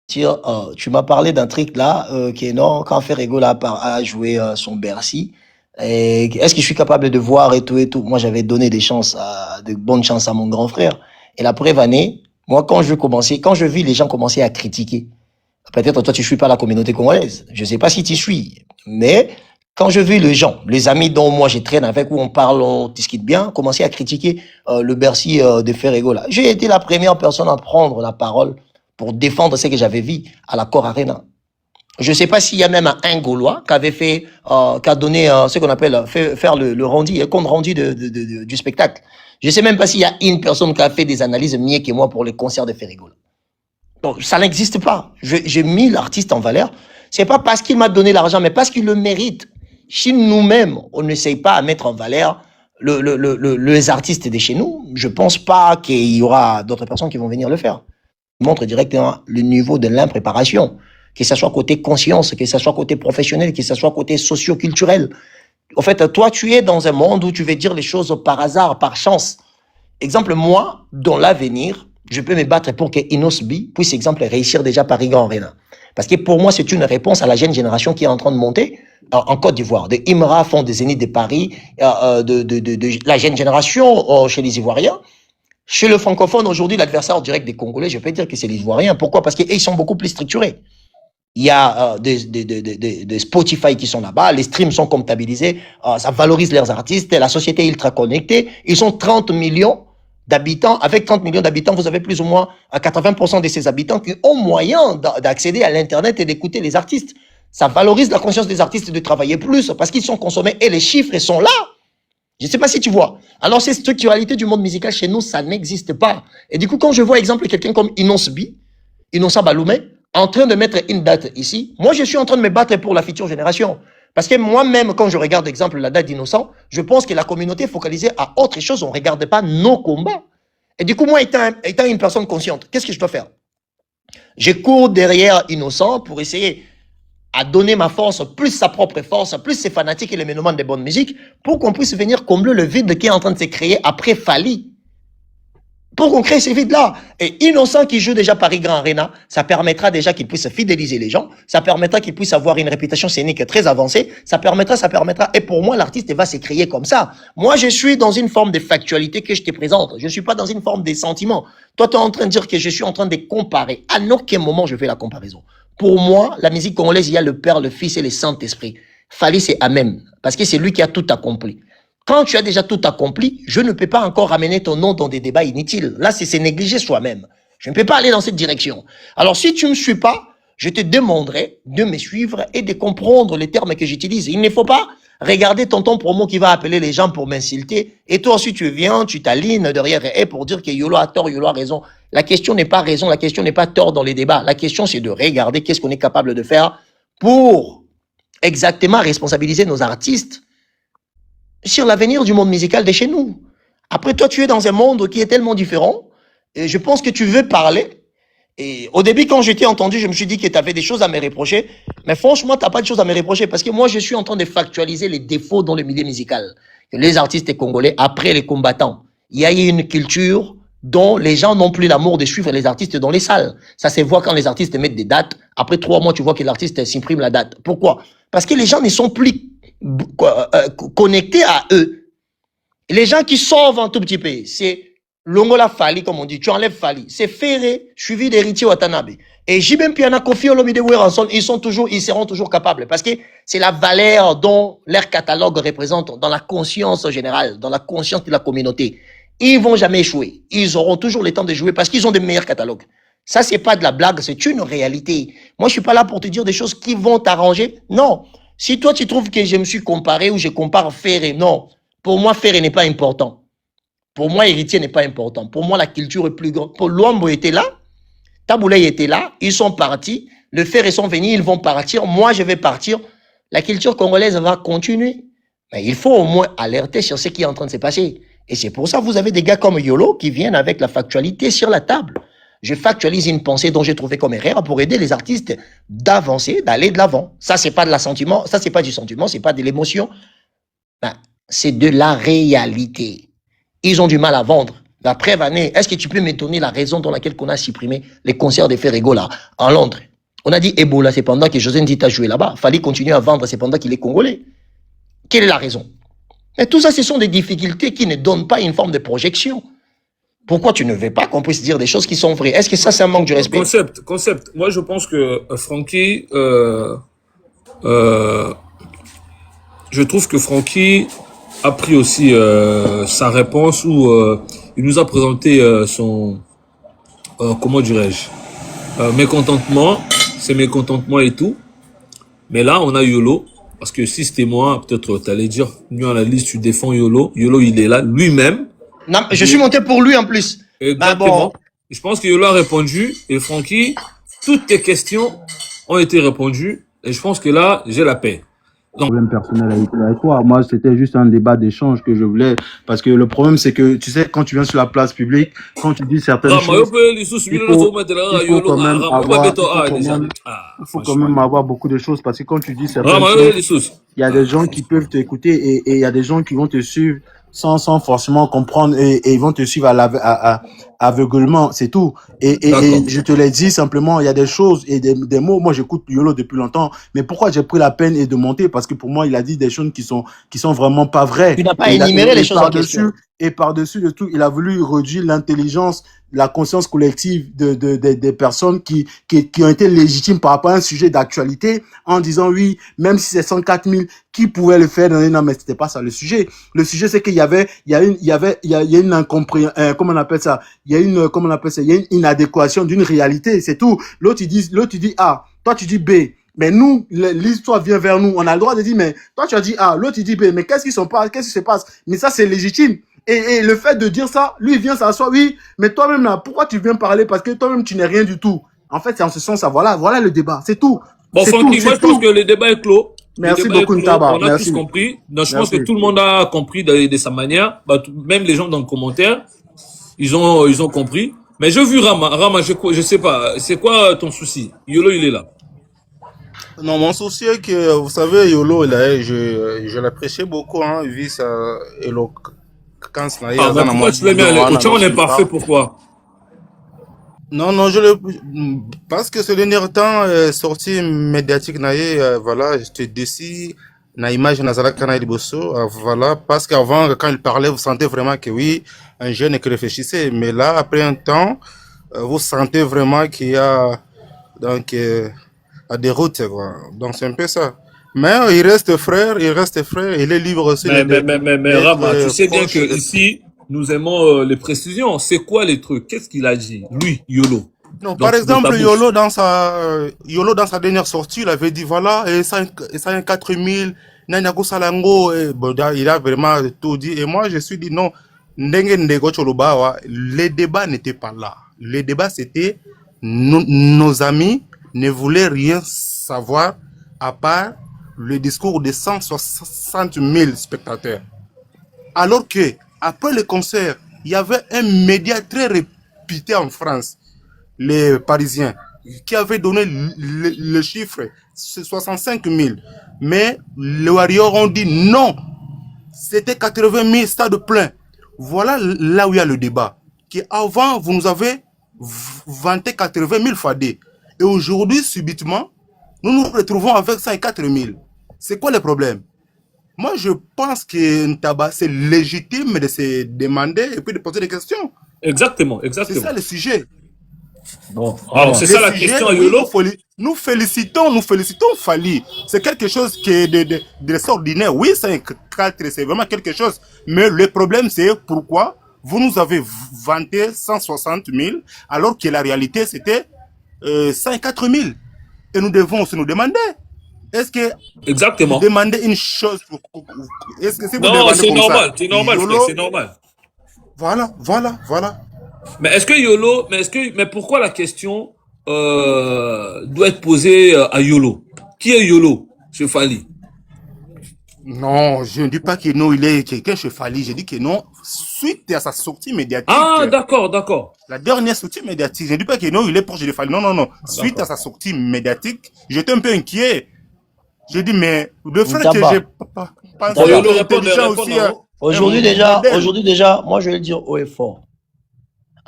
Tu m'as parlé d'un truc là, qui est énorme, quand Ferrego là, a joué son Bercy. Est-ce que je suis capable de voir et tout et tout? Moi, j'avais donné de bonnes chances à mon grand frère. Et la preuve année, moi, quand je vis les gens commencer à critiquer, peut-être toi, tu suis pas la communauté congolaise. Je sais pas si tu suis, mais quand je vis les gens, les amis dont moi je traîne avec, où on parle, on discute bien, commencer à critiquer le Bercy de Ferrego là. J'ai été la première personne à prendre la parole pour défendre ce que j'avais vu à la Cor Arena. Je ne sais pas s'il y a même un Gaulois qui avait fait, qui a donné ce qu'on appelle faire le rendu, compte rendu du spectacle. Je ne sais même pas s'il y a une personne qui a fait des analyses mieux que moi pour les concerts de Ferrego. Donc, ça n'existe pas. J'ai mis l'artiste en valeur. C'est pas parce qu'il m'a donné l'argent, mais parce qu'il le mérite. Si nous-mêmes, on n'essaye pas à mettre en valeur les artistes de chez nous, je pense pas qu'il y aura d'autres personnes qui vont venir le faire. Montre directement le niveau de l'impréparation, que ce soit côté conscience, que ce soit côté professionnel, que ce soit côté socio-culturel. En fait, toi, tu es dans un monde où tu veux dire les choses par hasard, par chance. Exemple, moi, dans l'avenir, je peux me battre pour que Inosbi puisse, exemple, réussir déjà Paris Grand Arena. Parce que pour moi, c'est une réponse à la jeune génération qui est en train de monter en Côte d'Ivoire. De Imra, font des Zénith de Paris, de la jeune génération chez les Ivoiriens. Chez le francophone, aujourd'hui, l'adversaire direct des Congolais, je peux dire que c'est les Ivoiriens. Pourquoi? Parce qu'ils sont beaucoup plus structurés. Il y a des Spotify qui sont là-bas, les streams sont comptabilisés, ça valorise leurs artistes, la société est ultra connectée. Ils sont 30 millions d'habitants. Avec 30 millions d'habitants, vous avez plus ou moins 80% de ces habitants qui ont moyen d'accéder à l'Internet et d'écouter les artistes. Ça valorise la conscience des artistes de travailler plus parce qu'ils sont consommés et les chiffres sont là. Je ne sais pas si tu vois. Alors, cette structuralité du monde musical chez nous, ça n'existe pas. Et du coup, quand je vois, exemple, quelqu'un comme Innocent Baloumé, en train de mettre une date ici, moi, je suis en train de me battre pour la future génération. Parce que moi-même, quand je regarde, exemple, la date d'Innocent, je pense que la communauté est focalisée à autre chose. On ne regarde pas nos combats. Et du coup, moi, étant une personne consciente, qu'est-ce que je dois faire? Je cours derrière Innocent pour essayer à donner ma force, plus sa propre force, plus ses fanatiques et les mélomanes de bonne musique, pour qu'on puisse venir combler le vide qui est en train de se créer après Fali. Pour qu'on crée ces vides-là. Et Innocent qui joue déjà Paris Grand Arena, ça permettra déjà qu'il puisse fidéliser les gens, ça permettra qu'il puisse avoir une réputation scénique très avancée, ça permettra. Et pour moi, l'artiste va se créer comme ça. Moi, je suis dans une forme de factualité que je te présente. Je ne suis pas dans une forme de sentiment. Toi, tu es en train de dire que je suis en train de comparer. À aucun moment, je fais la comparaison. Pour moi, la musique congolaise, il y a le Père, le Fils et le Saint-Esprit. Fali, c'est Amen. Parce que c'est lui qui a tout accompli. Quand tu as déjà tout accompli, je ne peux pas encore ramener ton nom dans des débats inutiles. Là, c'est négliger soi-même. Je ne peux pas aller dans cette direction. Alors, si tu ne me suis pas, je te demanderai de me suivre et de comprendre les termes que j'utilise. Il ne faut pas regarder tonton promo qui va appeler les gens pour m'insulter. Et toi aussi, tu viens, tu t'alignes derrière et pour dire que Yolo a tort, Yolo a raison. La question n'est pas raison, la question n'est pas tort dans les débats. La question, c'est de regarder qu'est-ce qu'on est capable de faire pour exactement responsabiliser nos artistes sur l'avenir du monde musical de chez nous. Après, toi, tu es dans un monde qui est tellement différent. Et je pense que tu veux parler. Et au début, quand je t'ai entendu, je me suis dit que tu avais des choses à me reprocher. Mais franchement, tu n'as pas de choses à me reprocher parce que moi, je suis en train de factualiser les défauts dans le milieu musical. Les artistes congolais, après les combattants, il y a eu une culture dont les gens n'ont plus l'amour de suivre les artistes dans les salles. Ça se voit quand les artistes mettent des dates. Après 3 mois, tu vois que l'artiste supprime la date. Pourquoi? Parce que les gens ne sont plus connectés à eux. Les gens qui sauvent un tout petit peu, c'est Longola Fali, comme on dit, tu enlèves Fali. C'est Ferré, suivi d'Héritier Watanabe. Et Jibem Piana, Kofi Olomide Weranson, ils seront toujours capables. Parce que c'est la valeur dont leur catalogue représente dans la conscience générale, dans la conscience de la communauté. Ils vont jamais échouer. Ils auront toujours le temps de jouer parce qu'ils ont des meilleurs catalogues. Ça, c'est pas de la blague, c'est une réalité. Moi, je suis pas là pour te dire des choses qui vont t'arranger. Non. Si toi, tu trouves que je me suis comparé ou je compare Ferré, non. Pour moi, Ferré n'est pas important. Pour moi, Héritier n'est pas important. Pour moi, la culture est plus grande. Pour Luambo était là, Taboulay était là, ils sont partis, le Ferré sont venus, ils vont partir, moi je vais partir. La culture congolaise va continuer. Mais il faut au moins alerter sur ce qui est en train de se passer. Et c'est pour ça que vous avez des gars comme Yolo qui viennent avec la factualité sur la table. Je factualise une pensée dont j'ai trouvé comme erreur pour aider les artistes d'avancer, d'aller de l'avant. Ça, c'est pas de la sentiment, ça, c'est pas du sentiment, c'est pas de l'émotion. Ben, c'est de la réalité. Ils ont du mal à vendre. La preuve en est, est-ce que tu peux m'étonner la raison dans laquelle on a supprimé les concerts de Ferrego là, en Londres? On a dit Ebola, c'est pendant que José Ndita jouait là-bas. Fallait continuer à vendre, c'est pendant qu'il est congolais. Quelle est la raison? Et tout ça, ce sont des difficultés qui ne donnent pas une forme de projection. Pourquoi tu ne veux pas qu'on puisse dire des choses qui sont vraies? Est-ce que ça, c'est un manque de respect? Concept. Moi, je pense que Francky, je trouve que Francky a pris aussi sa réponse où il nous a présenté son, comment dirais-je, mécontentement, ses mécontentements et tout. Mais là, on a YOLO. Parce que si c'était moi, peut-être tu allais dire, nous à la liste, tu défends YOLO. YOLO, il est là, lui-même. Non, je suis monté pour lui en plus. Exactement. Bon. Je pense que YOLO a répondu. Et Francky, toutes tes questions ont été répondues. Et je pense que là, j'ai la paix. Donc, problème personnel avec toi. Moi, c'était juste un débat d'échange que je voulais. Parce que le problème, c'est que, tu sais, quand tu viens sur la place publique, quand tu dis certaines choses, il faut quand même avoir, il faut quand même avoir beaucoup de choses. Parce que quand tu dis certaines choses, il y a des gens qui peuvent t'écouter et il y a des gens qui vont te suivre sans forcément comprendre et ils vont te suivre aveuglement, c'est tout. Et je te l'ai dit simplement, il y a des choses et des mots. Moi, j'écoute YOLO depuis longtemps, mais pourquoi j'ai pris la peine de monter? Parce que pour moi, il a dit des choses qui sont vraiment pas vraies. Tu n'as pas énuméré les choses en question. Et par-dessus de tout, il a voulu réduire l'intelligence, la conscience collective des personnes qui ont été légitimes par rapport à un sujet d'actualité en disant oui, même si c'est 104 000, qui pouvait le faire? Non, mais c'était pas ça le sujet. Le sujet, c'est qu'il y a une incompréhension, comment on appelle ça? Il y a une inadéquation d'une réalité, c'est tout. L'autre, il dit A, toi, tu dis B. Mais nous, l'histoire vient vers nous. On a le droit de dire, mais toi, tu as dit A, l'autre, il dit B. Mais qu'est-ce qui se passe? Mais ça, c'est légitime. Et le fait de dire ça, lui, il vient s'asseoir, oui, mais toi-même, là, pourquoi tu viens parler? Parce que toi-même, tu n'es rien du tout. En fait, c'est en ce sens, ça, voilà le débat, c'est tout. Bon, Francky, moi, je pense que le débat est clos. Merci beaucoup, Ntaba. On a tous compris. Donc, je pense que tout le monde a compris de sa manière. Bah, même les gens dans le commentaire, ils ont compris. Mais j'ai vu Rama. Rama, je sais pas. C'est quoi ton souci? YOLO, il est là. Non, mon souci est que, vous savez, YOLO, là, je l'appréciais beaucoup, hein, vu sa éloquence. Ah, mais pourquoi tu l'as mis à l'écoute? On est parfait, pourquoi? Non, parce que ce dernier temps, sorti médiatique, voilà, je te décide, na image Nazala Kana Liboso, voilà, parce qu'avant, quand il parlait, vous sentez vraiment que oui, un jeune qui réfléchissait, mais là, après un temps, vous sentez vraiment qu'il y a, donc, à des routes, quoi. Donc, c'est un peu ça. Mais il reste frère, il est libre aussi. Mais Rama, tu sais bien que ici, nous aimons les précisions. C'est quoi les trucs? Qu'est-ce qu'il a dit? Lui, YOLO. Non, par exemple, YOLO dans sa dernière sortie, il avait dit voilà, et 4 000, Nanyago Salango, il a vraiment tout dit. Et moi, je suis dit non, les débats n'étaient pas là. Les débats, c'était nos amis ne voulaient rien savoir à part le discours de 160 000 spectateurs. Alors que, après le concert, il y avait un média très réputé en France, les Parisiens, qui avait donné le chiffre, c'est 65 000. Mais les Warriors ont dit non, c'était 80 000 stades pleins. Voilà là où il y a le débat. Avant, vous nous avez vanté 80 000 fadés. Et aujourd'hui, subitement, nous nous retrouvons avec 104 000. C'est quoi le problème? Moi, je pense que Ntaba, c'est légitime de se demander et puis de poser des questions. Exactement. C'est ça le sujet. Bon, alors c'est ça la question à YOLO. Nous félicitons Fali. C'est quelque chose qui est de l'extraordinaire. Oui, 5-4, c'est vraiment quelque chose. Mais le problème, c'est pourquoi vous nous avez vanté 160 000 alors que la réalité, c'était 104 000. Et nous devons aussi nous demander. Est-ce que exactement vous demandez une chose est-ce que si vous non, c'est normal, ça, c'est normal, YOLO, c'est normal. Voilà. Mais est-ce que YOLO, mais pourquoi la question doit être posée à YOLO? Qui est YOLO, chez Fali? Non, je ne dis pas que non, il est quelqu'un chez Fali. Je dis que non, suite à sa sortie médiatique. Ah, d'accord. La dernière sortie médiatique. Je ne dis pas que non, il est proche de Fali. Non. Suite à sa sortie médiatique, j'étais un peu inquiet. Je dis, mais le fait que j'ai pas aussi. Aujourd'hui déjà, moi je vais le dire haut et fort.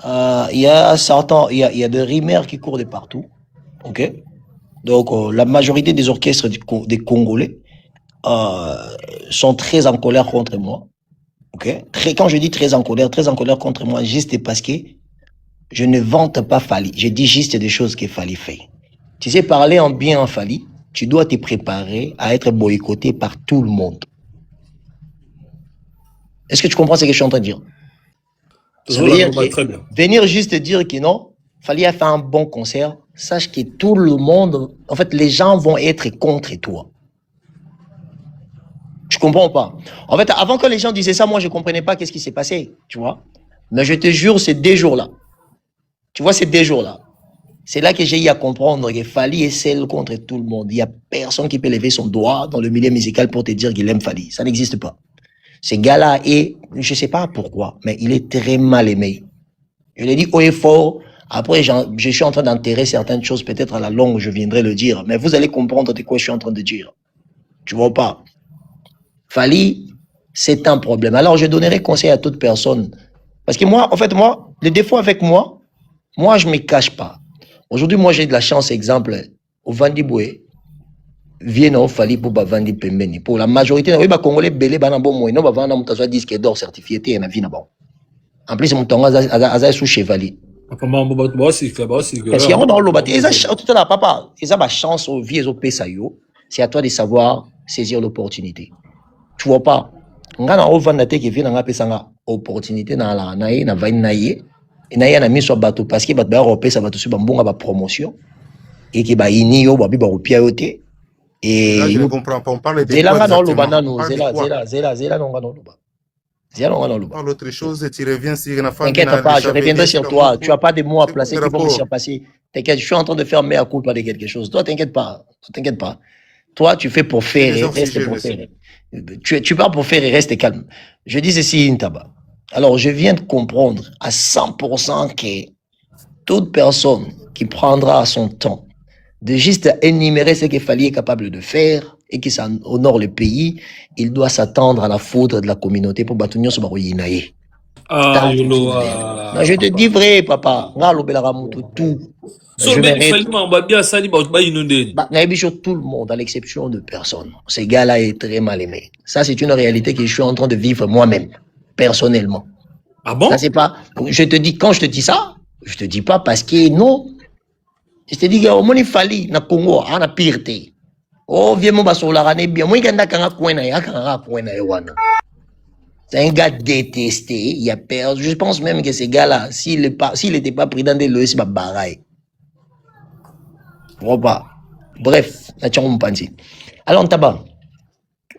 Il y a certains, il y a des rumeurs qui courent de partout. Ok? Donc, la majorité des orchestres des Congolais euh, sont très en colère contre moi. Ok? Quand je dis très en colère contre moi, juste parce que je ne vante pas Fali. Je dis juste des choses que Fali fait. Tu sais, parler en bien en Fali, tu dois te préparer à être boycotté par tout le monde. Est-ce que tu comprends ce que je suis en train de dire? Ça veut dire que Très bien. venir juste dire que non, Fali a fait un bon concert, sache que tout le monde, en fait, les gens vont être contre toi. Tu comprends pas? En fait, avant que les gens disaient ça, moi, je comprenais pas qu'est-ce qui s'est passé, tu vois. Mais je te jure, ces 2 jours-là, tu vois, ces 2 jours-là, c'est là que j'ai eu à comprendre que Fali est seul contre tout le monde. Il y a personne qui peut lever son doigt dans le milieu musical pour te dire qu'il aime Fali. Ça n'existe pas. Ce gars-là est, je sais pas pourquoi, mais il est très mal aimé. Je l'ai dit haut et fort. Après, je suis en train d'enterrer certaines choses. Peut-être à la longue, je viendrai le dire. Mais vous allez comprendre de quoi je suis en train de dire. Tu vois pas? Fali, c'est un problème. Alors, je donnerai conseil à toute personne. Parce que moi, en fait, moi, le défaut avec moi, je me cache pas. Aujourd'hui, moi, j'ai de la chance, exemple, au Vandiboué, viennent au Fali pour Bavandi Pembeni. Pour la majorité, oui, Congolais, belé, banabo, moi, non, bavana, mutazo, disque d'or certifié, et na vie, bon. En plus, mon temps, aza sous chevalier. Parce qu'il y a dans le bâti, tout à papa, ils ont ma chance au vie, au Pesayo. C'est à toi de savoir saisir l'opportunité. Tu vois pas? Nga na ovanda te qui vient nga pesa opportunité na la naie na vaine naie. Et naie na mis sur bateau parce que bateau ba européen ça va tout sur bambonga ba promotion et qui ba ini yo ba bi ba opia yote. Et là je ne comprends pas, on parle de zela quoi nga na lo exactement? bana no zela no nga no lo ba. Zela no nga no lo ba. Parle autre chose et tu reviens sur une femme. T'inquiète pas, je reviendrai sur toi. Tu as pas de mots à placer qui vont me surpasser. T'inquiète, je suis en train de faire mea culpa de quelque chose. Toi, t'inquiète pas. T'inquiète pas. Toi, tu fais pour faire et reste pour faire. Tu pars pour faire et reste calme. Je dis ceci, Intaba. Alors, je viens de comprendre à 100% que toute personne qui prendra son temps de juste énumérer ce qu'il fallait capable de faire et qui ça honore le pays, il doit s'attendre à la foudre de la communauté pour battre sur Baroyinaye. Je te dis vrai, papa. Tout. Je mérite tout le monde, à l'exception de personne. Ce gars-là est très mal aimé. Ça, c'est une réalité que je suis en train de vivre moi-même, personnellement. Ah bon? Ça, c'est pas. Je te dis, quand je te dis ça, je te dis pas parce que non. Je te dis, au moins, il fallait, na Congo, na pire. Oh, viens, mon basso, la rane bien. Moi, il y a un c'est un gars détesté. Il y a peur. Je pense même que ce gars-là, s'il n'était pas président de l'OS, il va barailler. Bref, alors, tabac.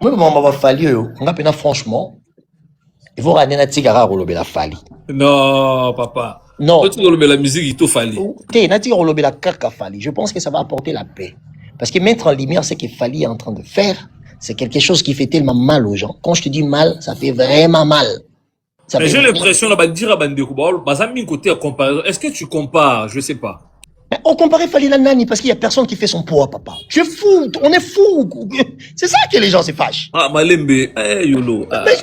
Moi, on va fallu, on a franchement, il faut ramener la tigara rolobe la fali. Non, papa. Non. Tu rolobe la musique, il te fallait. Na tigara rolobe la kaka fali. Je pense que ça va apporter la paix. Parce que mettre en lumière ce que Fali est en train de faire, c'est quelque chose qui fait tellement mal aux gens. Quand je te dis mal, ça fait vraiment mal. J'ai l'impression, là, dire à Bandekouba, côté à comparaison. Est-ce que tu compares? Je sais pas. Mais on comparait Fali la Nani parce qu'il y a personne qui fait son poids, papa. Tu es fou, on est fou. C'est ça que les gens se fâchent. Ah, Malembe, Yolo. Mais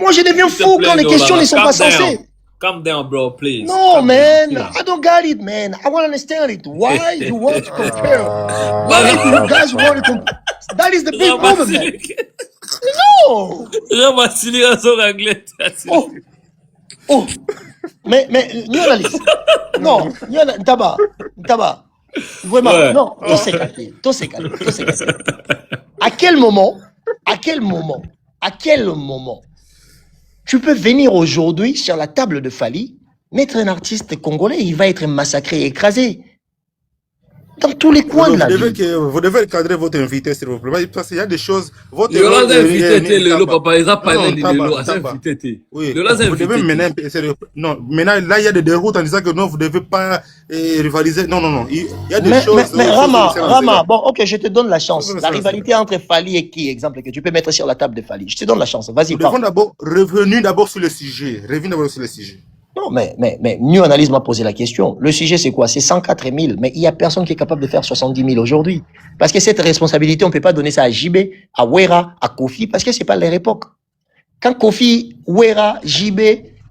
moi, je deviens fou quand les questions ne sont pas sensées. Calm down, bro, please. No, man. I don't got it, man. I want to understand it. Why you want to compare? Why you guys want to compare? That is the big problem, man. No. Oh. Mais, nous analyse. Non, Taba. Vraiment, ouais. Non, tout s'est calmé. À quel moment, tu peux venir aujourd'hui sur la table de Fali, mettre un artiste congolais, il va être massacré, écrasé. Dans tous les coins de la ville. Vous devez cadrer votre invité, s'il vous plaît. Parce qu'il y a des choses. Votre le invité, le papa, il a parlé de invité. Oui, vous devez mener. Non, maintenant, là, il y a des déroutes en disant que non, vous ne devez pas rivaliser. Non. Il y a des choses. Mais Rama, bon, ok, je te donne la chance. La rivalité entre Fali et qui, exemple, que tu peux mettre sur la table de Fali. Je te donne la chance. Vas-y, parle. Revenons d'abord sur le sujet. Non, mais New Analyse m'a posé la question. Le sujet, c'est quoi? C'est 104 000, mais il n'y a personne qui est capable de faire 70 000 aujourd'hui. Parce que cette responsabilité, on ne peut pas donner ça à JB, à Wera, à Kofi, parce que ce n'est pas leur époque. Quand Kofi, Wera, JB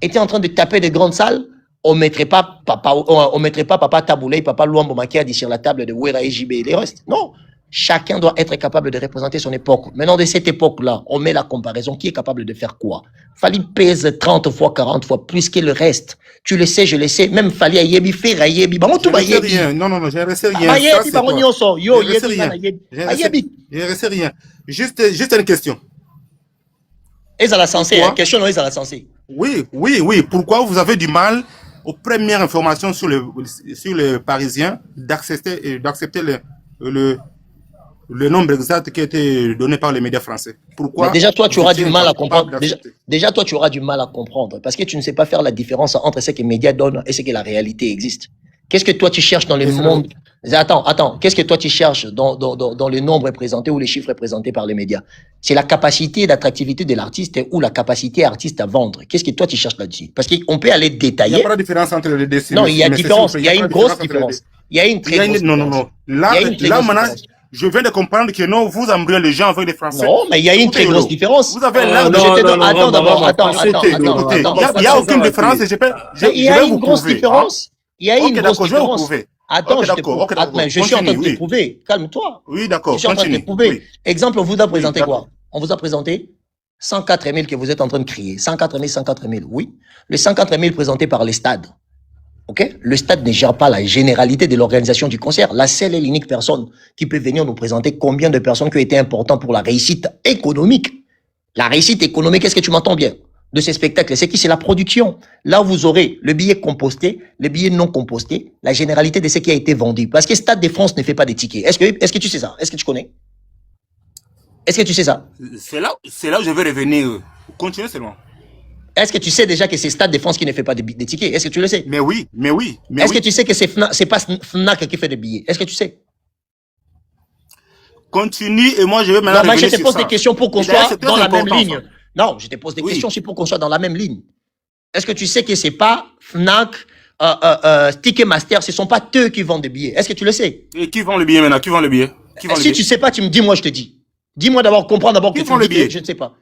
étaient en train de taper des grandes salles, on mettrait pas Papa Taboulé, Papa Luambo Makiadi sur la table de Ouera et JB et les restes. Non. Chacun doit être capable de représenter son époque. Maintenant, de cette époque-là, on met la comparaison. Qui est capable de faire quoi? Fali pèse 30 fois, 40 fois plus que le reste. Tu le sais, je le sais. Même Fali Ayebi, Fer Ayebi. Bah, on tout Je ne sais rien. Non, non, non, je ne sais rien. Ayebi, Ça, c'est bah, toi. on y en sort. Yo, Je ne sais Yebi, rien. Ayebi. Je ne sais rien. Juste une question. Ils à la sensée, Pourquoi? hein. Question, non, ils à la sensée. Oui. Pourquoi vous avez du mal aux premières informations sur le Parisien d'accepter le nombre exact qui a été donné par les médias français? Pourquoi? Mais déjà, toi, tu vous auras étiez du mal à incapable comprendre. d'accepter? Déjà, toi, tu auras du mal à comprendre parce que tu ne sais pas faire la différence entre ce que les médias donnent et ce que la réalité existe. Qu'est-ce que toi, tu cherches dans le Et c'est monde? Attends. Qu'est-ce que toi, tu cherches dans le nombre représenté ou les chiffres représentés par les médias? C'est la capacité d'attractivité de l'artiste ou la capacité artiste à vendre. Qu'est-ce que toi, tu cherches là-dessus? Parce qu'on peut aller Il n'y a détailler. pas de différence entre les deux. Non, il y a Mais différence. s'il Il y a vous plaît, une pas de grosse différence entre les deux. différence. Il y a une très grosse Non. différence. Là, Il y a une très là grosse maintenant, différence. je viens de comprendre que non, vous embrouillez les gens avec les Français. Non, mais il y a une très Écoutez, grosse Lolo, différence. vous avez Non, l'air de... non, Je te non, donne- non, Attends, Rama, d'abord, Rama, attends. Écoutez, il n'y a aucune différence. Il y Je a vais une vous grosse prouver. différence. Il y a Ok, une grosse d'accord, je vais vous différence. prouver. Attends, Ok, je te d'accord, prouve. ok, d'accord. Mais je suis en train de te Continue, oui. prouver. Calme-toi. Oui, d'accord, Je suis en train de te continue. prouver. Oui. Exemple, on vous a présenté d'accord. quoi? On vous a présenté 104 000 que vous êtes en train de crier. 104 000. Oui. Le 104 000 présenté par les stades. OK? Le stade ne gère pas la généralité de l'organisation du concert. La seule et l'unique personne qui peut venir nous présenter combien de personnes qui ont été importantes pour la réussite économique. La réussite économique, est-ce que tu m'entends bien? De ces spectacles, c'est qui? C'est la production. Là, vous aurez le billet composté, le billet non composté, la généralité de ce qui a été vendu. Parce que Stade de France ne fait pas des tickets. Est-ce que tu sais ça? Est-ce que tu connais? Est-ce que tu sais ça? C'est là où je vais revenir. Continuez seulement. Est-ce que tu sais déjà que c'est Stade de France qui ne fait pas des tickets? Est-ce que tu le sais? Mais oui. Est-ce que tu sais que c'est pas Fnac qui fait des billets? Est-ce que tu sais? Continue et moi je vais maintenant Non, moi, je revenir te sur pose ça. des questions pour qu'on Et d'ailleurs, soit c'est très dans la même important, ligne. ça. Non, je te pose des Oui. questions aussi pour qu'on soit dans la même ligne. Est-ce que tu sais que c'est pas Fnac, Ticketmaster, ce sont pas eux qui vendent des billets? Est-ce que tu le sais? Et qui vend le billet maintenant? Qui vend le billet? Qui vend le Si billet? tu sais pas, tu me dis, moi je te dis. Dis-moi d'abord, comprends d'abord que Qui tu vend me le dis que billet? je ne sais pas.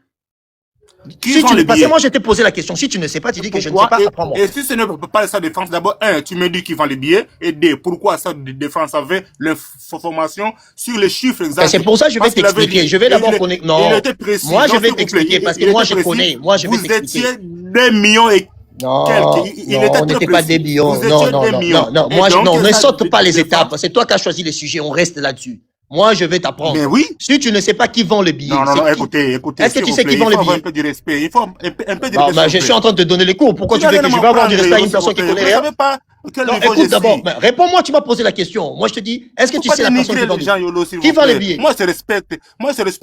Qui Si vend tu le ne parce que billet? moi je t'ai posé la question. Si tu ne sais pas, tu dis que je ne sais Pourquoi? pas, apprends-moi. Et si ce n'est pas le Stade de France, d'abord, tu me dis qui vend les billets, et deux, pourquoi Stade de France avait l'information sur les chiffres exacts? C'est pour ça que je vais Parce qu'il avait t'expliquer. dit- Je vais d'abord il- connaître. il Non. était précis. Moi je Non, vais s'il vous plaît, t'expliquer parce que il moi était je précis. connais. Moi je vais Vous t'expliquer. étiez 2 millions et Non, quelques. Il était on très n'était pas précis. des millions. Vous Non, étiez non, 2 non, millions. non, Et moi, donc, non, ne ça, saute pas les de étapes. France- C'est toi qui as choisi les sujets. On reste là-dessus. Moi, je vais t'apprendre. Mais oui. Si tu ne sais pas qui vend le billet. Non, c'est qui? écoutez. Est-ce que s'il tu vous sais plaît, qui vend il les faut avoir billets? un peu de respect. Il faut un peu de Non, respect. mais je s'il suis vous en train de te donner les cours. Pourquoi tu veux que je vais avoir du respect à une personne qui connaît Vous ne rien? savez pas quel Non, niveau je écoute d'abord. suis. Mais réponds-moi, tu m'as posé la question. Moi, je te dis, est-ce que Il tu ne faut sais pas la personne qui dénigrer vend les le gens, billet? Yolo, s'il Qui vous vend les plaît. billets? Moi, je respecte.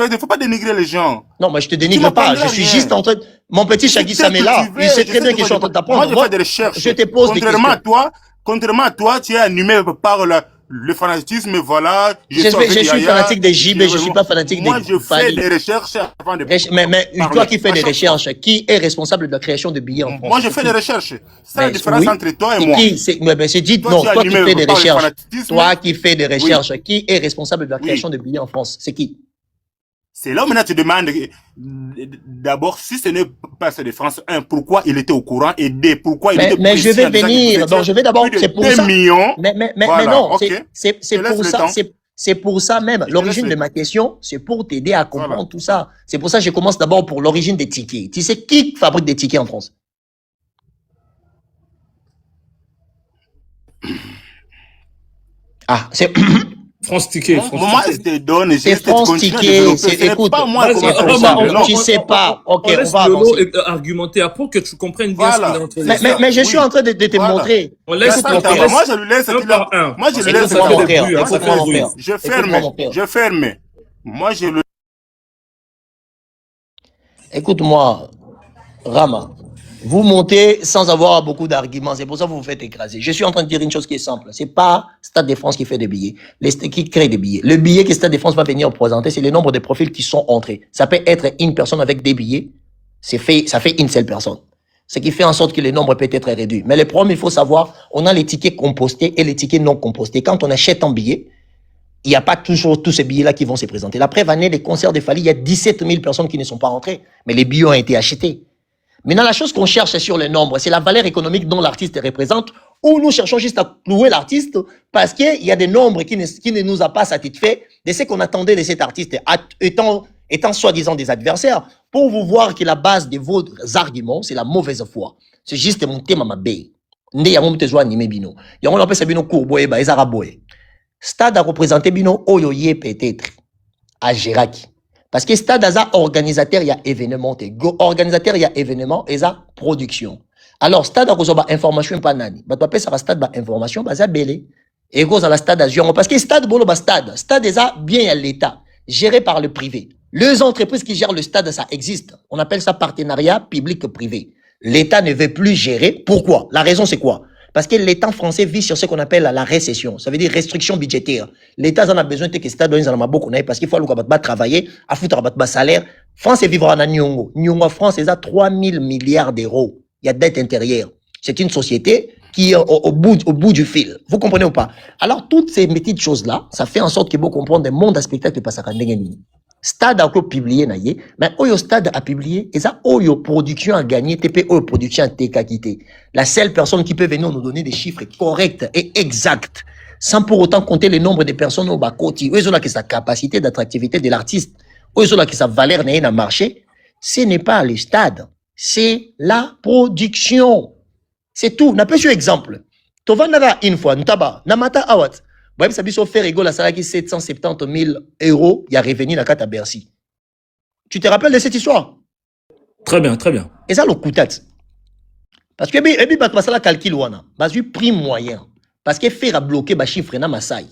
Il ne faut pas dénigrer les gens. Non, mais je te Tu dénigre pas. m'apprendras Je suis rien. juste en train de... Mon petit Shaggy Je sais que Samela, tu veux, il sait je très sais bien de que je quoi suis en je train de parle. t'apprendre. Moi, je fais des recherches. Je te pose des questions. Contrairement à toi, tu es animé par le fanatisme, voilà. Je suis fanatique des JB, je suis pas fanatique des Moi, je fais Fali. des recherches avant de Mais parler. toi qui fais À des chaque fois. recherches, qui est responsable de la création de billets en France? Moi, je fais des recherches. C'est la Mais différence oui. entre toi et C'est moi. qui? C'est dit, Toi, non, tu es toi qui animé fais des par le recherches. fanatisme. Toi qui fais des recherches, qui est responsable de la Oui. création de billets en France? C'est qui? C'est là où maintenant tu demandes d'abord si ce n'est pas Stade de France, pourquoi il était au courant, et deux, pourquoi il était Mais je précis vais en disant que venir. vous étiez Donc, je vais d'abord, plus de c'est pour 2 ça. millions. Mais Voilà, non, ok. c'est Je te pour laisse ça, le temps. c'est pour ça même. Je te L'origine laisse de le ma question, c'est pour t'aider à comprendre Voilà. tout ça. C'est pour ça que je commence d'abord pour l'origine des tickets. Tu sais qui fabrique des tickets en France? Ah, c'est France Ticket. Moi, je te donne, c'est juste France continuer à Ticket. développer. C'est, Ce n'est écoute, pas moi Vas-y, comment c'est pour Rama, ça, comprendre, non. tu sais pas. Ok, on on laisse va Lolo avancer. argumenter pour que tu comprennes bien Voilà. ce qu'il est en train de Mais, dire. mais je suis Oui. en train de te Voilà. montrer. On laisse Écoute, on mon frère. laisse Moi, je lui laisse un qu'il par un. Moi, je lui laisse Écoute-moi, qu'il mon a- frère. Moi, ça Écoute-moi, fait mon bruit. frère. Je Écoute-moi, mon frère. Je ferme. Moi, je le Écoute-moi, Rama. Vous montez sans avoir beaucoup d'arguments. C'est pour ça que vous vous faites écraser. Je suis en train de dire une chose qui est simple. C'est pas Stade de France qui fait des billets, qui crée des billets. Le billet que Stade de France va venir présenter, c'est le nombre de profils qui sont entrés. Ça peut être une personne avec des billets. Ça fait une seule personne. Ce qui fait en sorte que le nombre peut être réduit. Mais le problème, il faut savoir, on a les tickets compostés et les tickets non compostés. Quand on achète un billet, il n'y a pas toujours tous ces billets-là qui vont se présenter. La preuve année, les concerts de Fali, il y a 17 000 personnes qui ne sont pas rentrées. Mais les billets ont été achetés. Maintenant, la chose qu'on cherche, c'est sur les nombres. C'est la valeur économique dont l'artiste représente, ou nous cherchons juste à clouer l'artiste parce qu'il y a des nombres qui ne nous a pas satisfait de ce qu'on attendait de cet artiste, étant soi-disant des adversaires, pour vous voir que la base de vos arguments, c'est la mauvaise foi. C'est juste mon thème à ma baie. Nde ya momu tezo animé bino. Yango on appelle ça bino courboye ba ezara boye. Stade a représenté bino oyoye peut-être à Géraki. Parce que stade a organisateur, il y a événement. Organisateur, il y a événement, et ça production. Alors, stade a reçu information pas nani. Bah, tu appelles ça stade information, bah, ça belé. Et cause à la stade à Zion. Parce que stade, bon, bah, stade. Stade, est ça bien à l'État. Géré par le privé. Les entreprises qui gèrent le stade, ça existe. On appelle ça partenariat public-privé. L'État ne veut plus gérer. Pourquoi? La raison, c'est quoi? Parce que l'État français vit sur ce qu'on appelle la récession. Ça veut dire restriction budgétaire. L'État en a besoin de que l'État donne en a beaucoup parce qu'il faut aller travailler, à foutre un salaire. France est vivra en Nyongo. Nyongo France est à 3 000 milliards d'euros. Il y a dette intérieure. C'est une société qui est au bout du fil. Vous comprenez ou pas? Alors, toutes ces petites choses-là, ça fait en sorte que vous comprenez le monde à spectacle de Passaka Ndengeni. Stade a publié, mais Oyo Stade a publié, et ça, Oyo Production a gagné, TP Oyo Production a quitté. La seule personne qui peut venir nous donner des chiffres corrects et exacts, sans pour autant compter le nombre de personnes au bas côté, Oyo là que sa capacité d'attractivité de l'artiste, Oyo là que sa valeur n'a marché, ce n'est pas le stade, c'est la production. C'est tout. N'a pas eu exemple. Tovanda une fois, Ntaba, Namata Awat. Vous savez, si on fait rigolo, la salaire qui 770 000 euros, il y a revenu la carte à Bercy. Tu te rappelles de cette histoire? Très bien, très bien. Et ça, le coutat. Parce que, et puis, parce que la calcul, wana, parce que prix moyen. Parce que faire à bloquer, bah, chiffre, na Maasai.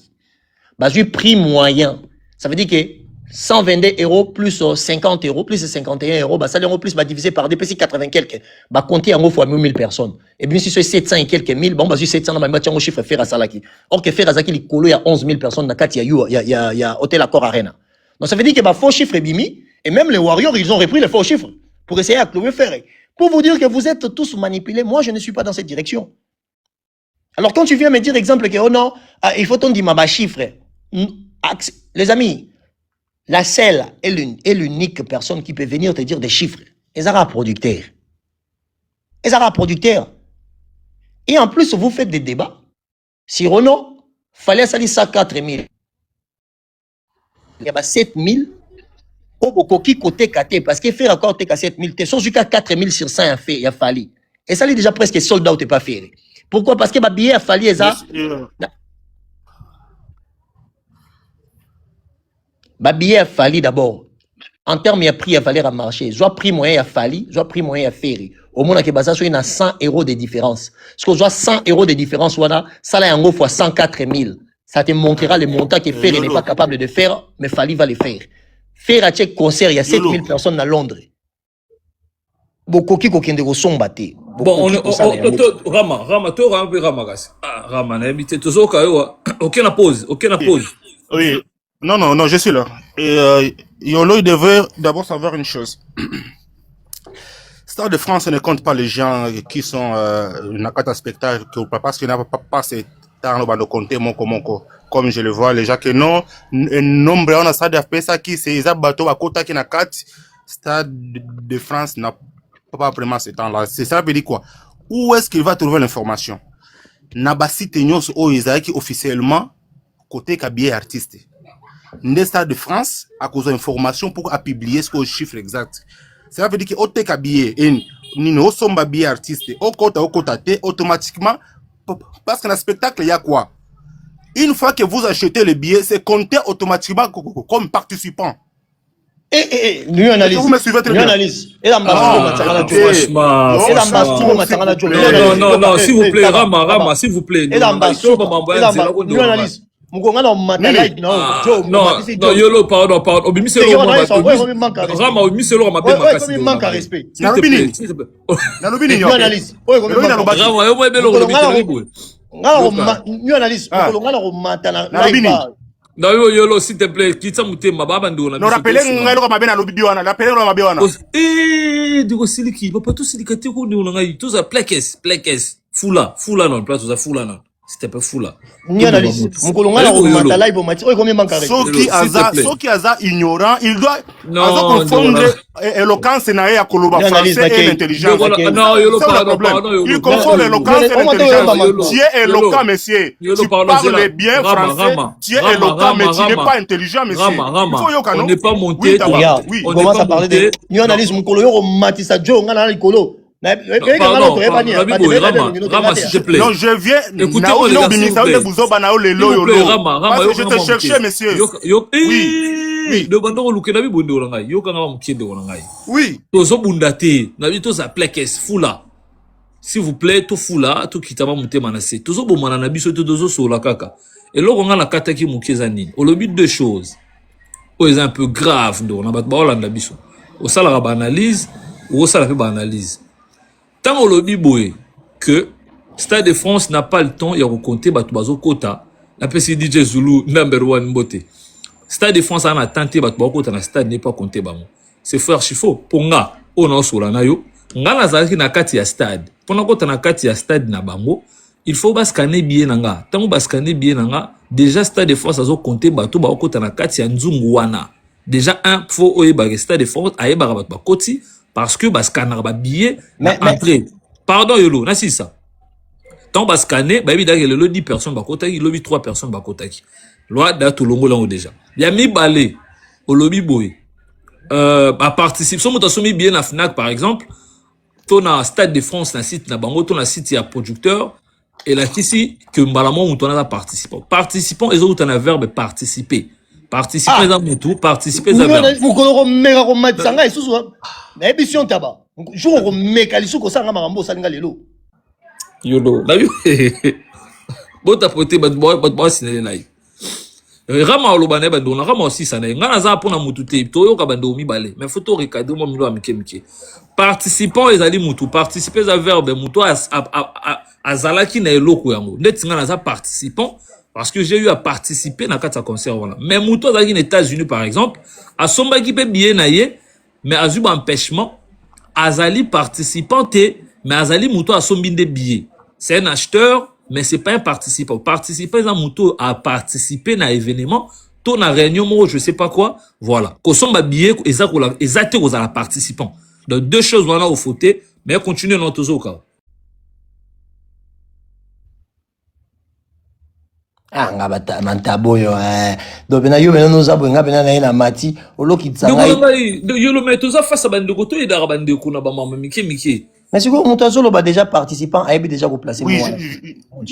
Parce que prix moyen. Ça veut dire que 122 euros plus 50 euros plus 51 euros, bah, ça l'euro plus, bah, divisé par 2, plus 80 quelques, bah, compter en gros fois 1000 personnes. Et bien, si c'est 700 et quelques mille, bon, bah, si 700, bah, tiens, au chiffre, faire à Salaki. Or, que faire à Zaki, il y a 11 000 personnes, dans il y a Hôtel Accor Arena. Donc, ça veut dire que, bah, faux chiffre est bimi, et même les Warriors, ils ont repris les faux chiffres pour essayer à clouer faire. Pour vous dire que vous êtes tous manipulés, moi, je ne suis pas dans cette direction. Alors, quand tu viens me dire, exemple, que, oh non, il faut ton dire, ma chiffre, les amis, la seule est l'unique personne qui peut venir te dire des chiffres. Les arabes producteurs. Les arabes producteurs. Et en plus, vous faites des débats. Si Renault, fallait salir ça 4 000. Il y a 7 000. Au Bokoki côté KT. Parce qu'il fait encore TK 7 000. Tu es jusqu'à 4 000 sur 100 il a fallu. Et ça, il est déjà presque sold out, tu pas fait. Pourquoi? Parce que le billet a fallu. Bah, billet a fallu d'abord. En termes de prix, il a fallu à marché. Soit prix moyen a fallu, soit prix moyen a ferré. Au moins, il y a 100 euros de différence. Ce que soit 100 euros de différence, ça là, en gros, fois 104 000. Ça te montrera le montant que Ferré n'est pas capable de faire, mais Fali va le faire. Ferré a check concert, il y a 7 000 personnes à Londres. Beaucoup qui kokende ko sombate. Bon, Rama, tu Rama, Rama, n'habite toujours aucune pause. Oui. Non, je suis là. Et Yolo, il devait d'abord savoir une chose. Stade de France ne compte pas les gens qui sont nakata spectacle parce qu'il n'a pas ce temps de compter comme je le vois les gens que non nombre on a stade de ça qui c'est ça bateau à côté qui n'a 4 Stade de France n'a pas vraiment ce temps-là. C'est ça veut dire quoi? Où est-ce qu'il va trouver l'information? Nabasi Tenyos o Isaaki officiellement côté kabier artiste. Le Stade de France a causé information pour publier ce chiffre exact. Ça veut dire que au billet et nous sommes billet artiste au côté automatiquement parce qu'un spectacle il y a quoi? Une fois que vous achetez le billet, c'est compté automatiquement comme participant. Nous analyse. Vous me suivez très bien. Analyse. Et l'ambassadeur non, s'il vous plaît, Rama, s'il vous plaît. Et l'ambassadeur, nous analyse. Non, Yolo, pardon. Obimi c'est Rama, Obimi c'est Rama. Il manque à respect. Nalobini. Nous analyse. Rama, yo moi belo nous analyse. Non, Yolo, s'il te plaît, quitte mouté ma babando. Non, rappelez ngalo kama bena lobi wana, rappelez ngalo mabe wana. Digo siliki, papa tout silikati ko ni on ngai, tout ça plekes, fula non, place ça fula non. C'était pas fou là. Ni analyse. Mon colonga la romanta live au match. Oh, combien manque avec? Ceux qui sont ignorants, il doit Non, confondre éloquence et koloba français et l'intelligence. Non, Il confond l'éloquence et l'intelligence. Tu es éloquent, monsieur. Tu parles bien français. Tu es éloquent, mais tu n'es pas intelligent, monsieur. On n'est pas monté. Regarde, on commence à parler de. Ni analyse mon colonga romantisa Joe, on a le colo. Pardon, Rama, s'il te plaît. Non, je viens. Écoutez-moi, les gars, s'il vous plaît. Rama, parce que je te cherchais, monsieur. Oui. Le bandon au Luke, nabi bonde orangai. Yo kanga mkiende orangai. Oui. Tozo bundate, nabi toza plekes fula. S'il vous plaît, to fula, to kitama mute manase. Tozo bomana nabi so tozo sola kaka. Et là, on a la kata qui moukezani. On le but deux choses. Oh, c'est un peu grave, on a battu la nabiso. Au salaire à analyse, ou au salaire à analyse. Tant au lobby boy que Stade de France n'a pas le temps, il y a recompté Batubazo Kota, la PC DJ Zulu number one beauté. Stade de France a tenté Batubazo Kota, le stade n'est pas compté. C'est frère Chifo, pour nga, on a sur la nayo, nga nazaki na kati ya stade. Pendant qu'on na kati ya stade na bango, il faut scanner bien nanga. Tant qu'on scanner bien nanga, déjà Stade de France a compté Batubazo Kota na kati ya Nzunguana. Déjà un faut oye Stade de France a yeba Batubazo Koti. Parce que scanner ba billet entrée. Pardon yolo, na si ça. Tant scanner, ba évidemment le 10 personnes ba kotaki, lobby 3 personnes ba kotaki. Loi da to longo lango déjà. Ya mi balé au lobby boy. Ba participe, so moto mi bien na Fnac par exemple, ton na Stade de France na site na bango, ton na site ya producteur et là ici que mbalamon moto na participant. Participant et autres na verbe participer. Participer dans mon tour, participer dans le vous coloro mega romatisanga et sous mais émission taba jour mekalisu ko sanga marambo salinga lelo yolo la bon tapoter bat sinele lai rama olobane bando na rama aussi sana ngana za pona mutute to yo ka bando mi balé mais photo recadrer mo milo amike participant les ali mutu participer za verbe mutu azalaki na eloko yango net ngana za participant. Parce que j'ai eu à participer dans 4 concerts. Voilà. Mais Mouto dans les États-Unis, par exemple, à son qui peut bien naïe, mais à un empêchement, Azali participante, mais Azali Mouto a son de billets. C'est un acheteur, mais c'est pas un participant. Participer dans Mouto à participer dans l'événement, ton na réunion, je sais pas quoi, voilà. Qu'on son billet, exact aux participants. Donc, deux choses, voilà, au fauteuil, mais continuez dans tous les cas. Ah ngabata mantaboyo do bena yo bena noza bo ngabena na ina mati oloki tsanga yo lo meto za face bande ko to ida bande ko na ba mama miki mais c'est quoi mon solo ba déjà participant a déjà replacé moi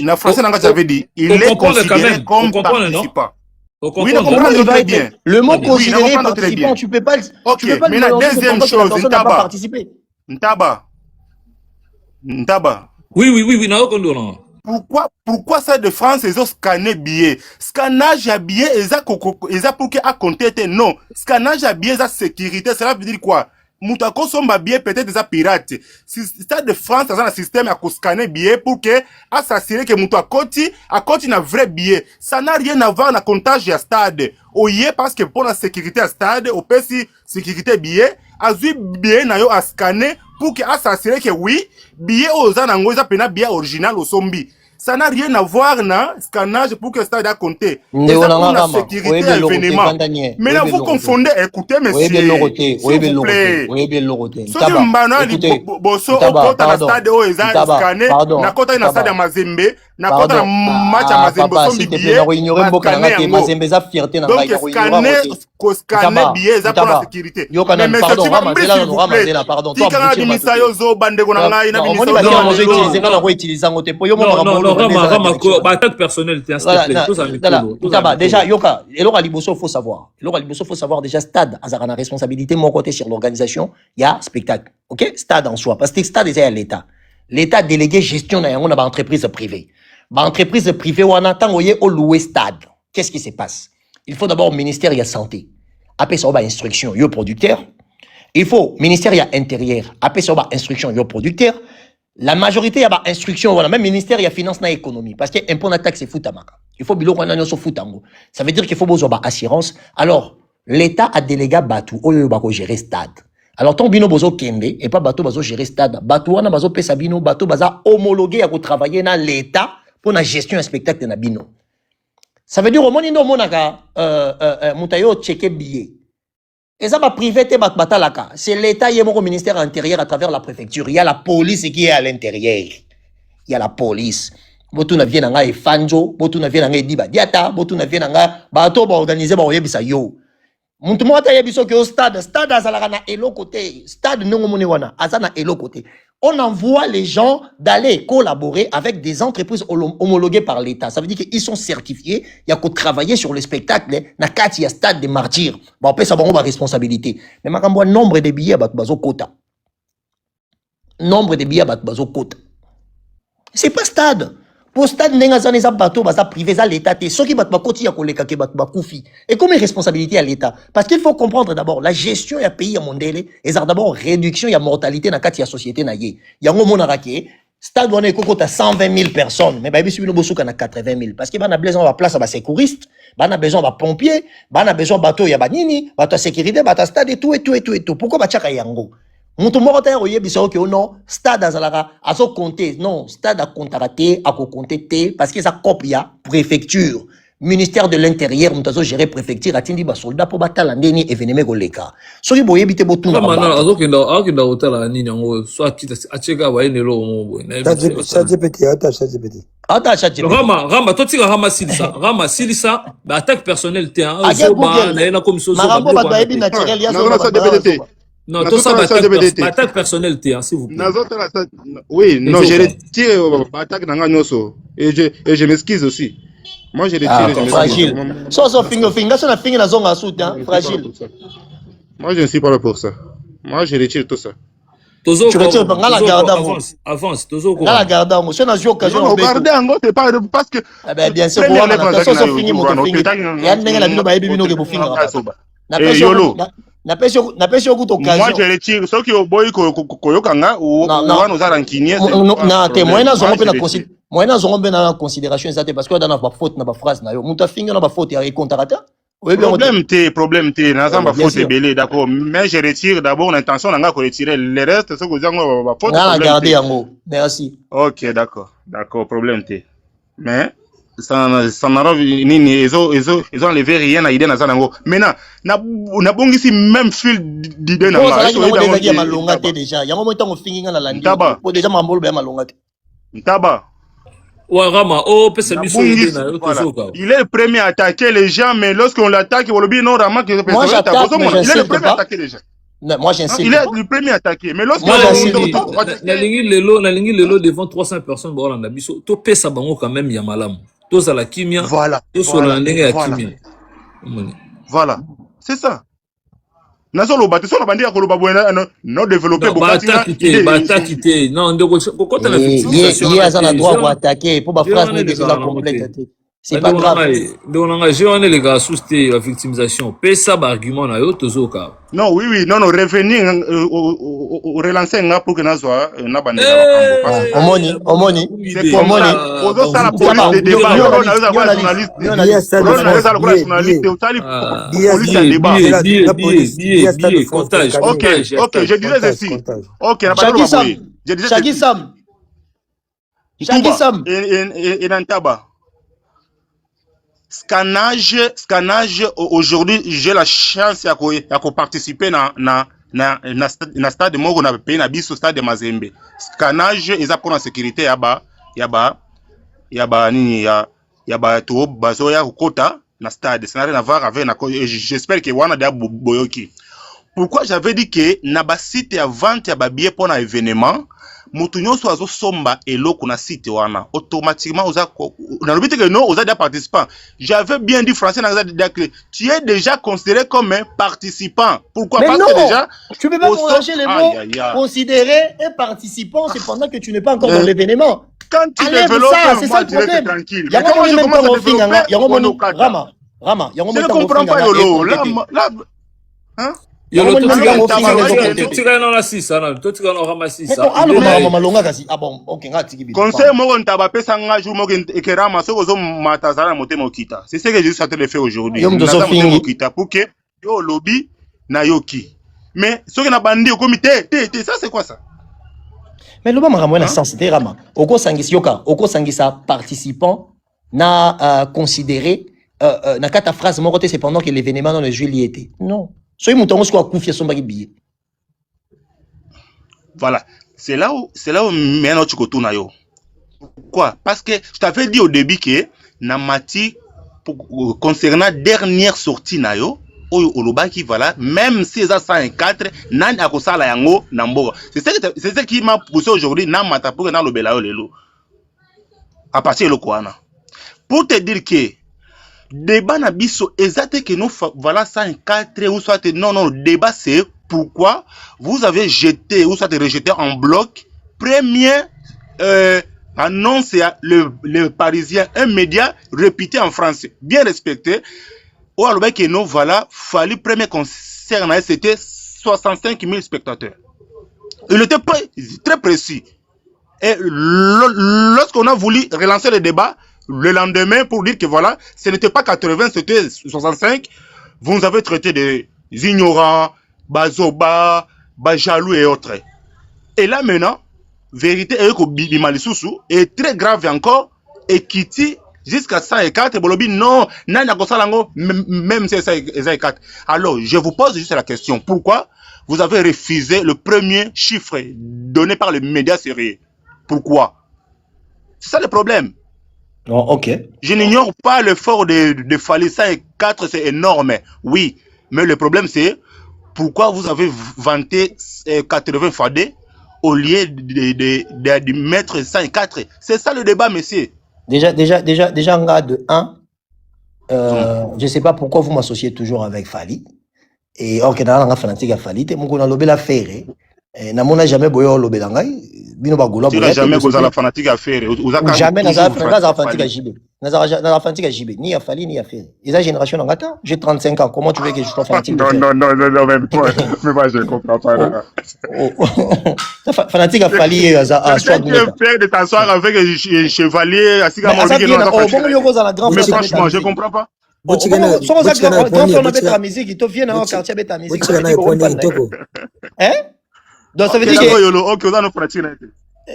na français nanga j'avais dit il est considéré comme participant. Oui, il va être le mot considéré participant, tu peux pas mais la deuxième chose Ntaba oui na okondona. Pourquoi ça de France ils ont scanné billet? Scannage à billet, ils ont pour à compter non. Scannage à billet, ça sécurité, cela veut dire quoi? Moutako somba billet peut-être des pirate. Si Stade de France dans un système à scanner billet pour que à s'assurer que Moutako n'a vrai billet. Ça n'a rien à voir avec le comptage à stade. Oye parce que pour la sécurité à stade, au PC sécurité billet, a vu billet na yo à scanner pour que à s'assurer que oui, billet aux anango ils appellent billet original au zombie. Ça n'a rien à voir na scannage pour que ça a compté. C'est pour la sécurité à l'événement. Mais là, vous confondez, écoutez, monsieur. S'il vous plaît. Ce qui m'banali, bosso, au côté de la stade où ils ont scanné, na côté de la stade à Mazembe, na côté de match à Mazembe, sont des billets. Donc, scanner billets, ça pour la sécurité. Mais monsieur, tu m'as pris, s'il vous plaît. Tika na misayo zo bande gonanga, ina non, Rama, attaque personnelle, déjà, Yoka, Elora Liboso, faut savoir. Elora Liboso, faut savoir déjà, Stade, Azarana, responsabilité, mon côté sur l'organisation, il y a spectacle. Ok? Stade en soi. Parce que Stade, c'est à l'État. L'État délégué gestion, on a une entreprise privée. Entreprise privée, on attend, au louer Stade. Qu'est-ce qui se passe? Il faut d'abord ministère, il y a santé. Après ça, on va instruction, il y a producteur. Il faut ministère, il y a intérieur. Après ça, on va instruction, il y a producteur. La majorité, il y a instruction, voilà, même ministère, il y a finance, na économie. Parce que impôt na taxe, c'est foutamaka. Il faut bilo qu'on a sur foutango. Ça veut dire qu'il faut besoin assurance. Alors, l'État a délégué Batou, oyo bako gérer stade. Alors, ton bino bozo kende, et pas bateau bazo gérer stade. Batou wana bazo pesa bino, bateau baza homologué à travailler dans l'État pour la gestion d'un spectacle de Nabino. Ça veut dire au moment où on a Moutayo checké billet. Et ça va privé batalaka. C'est l'État qui est au ministère intérieur à travers la préfecture. Il y a la police qui est à l'intérieur. Il y a la police. Botu na vient nga efanjo, botu na vient nga diba diata, botu na vient nga bato ba organiser ba oyebisa yo. Muntu mota yebiso ke au stade azalaka na elo côté, stade non moni wana, azana elo côté. On envoie les gens d'aller collaborer avec des entreprises homologuées par l'État. Ça veut dire qu'ils sont certifiés, il y a qu'à travailler sur le spectacle, na kati ya stade des martyrs. Ba on ça ba responsabilité. Mais makambo nombre de billets ba bazo quota. Nombre de billets ba bazo quota. C'est pas stade. Pour stade nenga za neza bateau baza privé za l'état té ceux qui bat ba koti ya koleka ke bat ba kufi. Et comme une responsabilité à l'état parce qu'il faut comprendre d'abord la gestion ya pays ya mondele et d'abord réduction ya mortalité na kati ya société na ye. Yango mona rake stade wana ekokota 120 000 personnes mais ba biso bino bosuka na 80 000 parce que ba na besoin ba place ba sécuriste, ba na besoin ba pompier, ba na besoin bateau ya ba nini, bateau sécurité, bateau stade et tout et tout et tout et tout. Pourquoi ba tchaka yango? Mutu moko ta oye biso ke non stade azalaka azo compter non stade a contraté a compter té parce que ça copia préfecture ministère de l'intérieur mutu azo gérer préfecture atindi ba soldat pour batala ndeni événement koleka soki boye bité botuna ba mana azokenda hotela nini yango soit kita acheka ba enelo mo ChatGPT ata ChatGPT Rama totika Rama silisa ba attaque personnelle té zo ba na comme so marambo ba ba ebi naturel ya zo non, tout ça, attaque personnelle, s'il vous plaît. Oui, non, je retire l'attaque dans Nyoso. Et je m'excuse aussi. Moi, je retire. Fragile. Fragile. Moi, je ne suis pas là pour ça. Moi, je retire tout ça. Tu retires pas la garde avance, la garde avant. Si on a eu occasion de regarder en gros, c'est pas parce que. Eh bien, bien sûr, pour moi je retire ceux qui ont boy koyokanga ou nous a rancunier non témoin na zongo na considération moyena zongo na considération ça parce que dans na faute na ba phrase na yo muta finga na ba faute ya contracteur problème t na zamba faute belé d'accord mais je retire d'abord l'intention nga ko retirer le reste ce que zango ba faute na garder yango merci OK d'accord problème t mais ça n'a ils ont enlevé rien à idée na zango maintenant na bongisi même fil d'idée na nga ya malonga te déjà yango mo tango finginga na landi po déjà mambolo ba malonga te ntaba ouais Rama pesa biso idée na yo tozoka il est le premier à attaquer les gens mais lorsqu'on l'attaque il non Rama que il est le premier à attaquer les gens. Moi j'insiste. Il est le premier à attaquer mais lorsqu'on nalingi lelo devant 300 personnes ba na biso to pesa bango quand même ya malamu. Tous à la kimia, tous à la kimia. Voilà, c'est ça. Nazolo bâti, son abandi à Koloba non développé beaucoup. Attaquer, non, pourquoi t'as la victimisation? Il y a un droit pour attaquer, pour ma phrase n'est déjà complète. C'est pas grave. Donc, j'ai les gars sous la victimisation. Paye ça, argument, na yo, tozoka. Non, oui, non, revenir, relancer un pour que nous soyons, Omoni. C'est comme ça. Aux ça la police de débat. Ok, je disais ceci. Ok, Shaggy Sam. Et Nantaba. Scannage, aujourd'hui, j'ai la chance de participer na stade de Mogo na pays na biso stade de Mazembe. Scannage, ils apprennent la sécurité yaba to bazoya kota na stade. Ça n'a rien à voir avec j'espère que wana da boyoki. Pourquoi j'avais dit que na ba site ya vente ya ba billet pour un événement mutu nyonso azo somba eloko na site wana automatiquement oza na lobite que non oza des participants. J'avais bien dit français na que tu es déjà considéré comme un participant. Pourquoi? Parce que déjà tu peux pas mélanger les mots considéré et participant cependant que tu n'es pas encore dans l'événement. Quand tu développes ça, c'est ça le problème. Tranquille. Comment je commence à développer Rama, je ne comprends pas Yolo. Là hein? Yolo totika na la 6 ana totika na Rama 6 malonga kasi bon OK ngati kibi conseil moko ntaba pesa nga jour moko ekerama soko zo matazana motema okita c'est ce que je suis en train de faire aujourd'hui motema okita pour que yo lobby na yoki mais soki na bandi au comité ça c'est quoi ça Mais le moment Hein? sens c'était rama. Oko sangisa yoka, oko sangisa participant n'a considéré na kata phrase mon côté c'est pendant que l'événement dans le jeu y était. Non. Soyez mouton ce qu'on confie son billet. Voilà. C'est là où maintenant tu retournes yo. Pourquoi? Parce que je t'avais dit au début que Namati concernant dernière sortie na yo oyo olobaki voilà même si ça 104 nani akosala yango na mboka. C'est ce qui m'a poussé aujourd'hui na mata pour na lobela yo lelo. À partir de Lokoana. Pour te dire que débat na biso exact que nous voilà 104 ou soit non le débat c'est pourquoi vous avez jeté ou soit rejeté en bloc premier annonce le Parisien, un média réputé en France, bien respecté. Au alors que nous voilà, fallait premier concert, c'était 65 000 spectateurs. Il était très précis. Et lorsqu'on a voulu relancer le débat, le lendemain, pour dire que voilà, ce n'était pas 80, c'était 65, vous nous avez traité des ignorants, bazoba, bajalou et autres. Et là maintenant, vérité est très grave encore, et Kitty jusqu'à 104, Bolobi, non, même si c'est 104. Alors, je vous pose juste la question, pourquoi vous avez refusé le premier chiffre donné par les médias sérieux? Pourquoi? C'est ça le problème. Oh, ok. Je n'ignore pas l'effort de Fali 104, c'est énorme, oui, mais le problème c'est pourquoi vous avez vanté 80 fadés au lieu de mettre 104. C'est ça le débat, monsieur. Déjà, en gars de 1, je ne sais pas pourquoi vous m'associez toujours avec Fali. Et or, que dans la fanatique à Fali, mon qu'on a lobé la ferre. N'a jamais boyo lobé l'angai. Bino bagoula. Tu n'as jamais posé la fanatique à faire. Jamais dans la fanatique à JB. Dans la fanatique à JB. Ni à Fali, ni à faire. Et la génération en gata. J'ai 35 ans. Comment tu veux que je sois fanatique? Non, même moi, je ne comprends pas. Fanatique à Fali, à soit tu es fier de t'asseoir avec un chevalier, assis à mon lit. Mais franchement, je ne comprends pas. La musique, il te vient dans le quartier avec ta musique. Hein? Donc ça veut dire que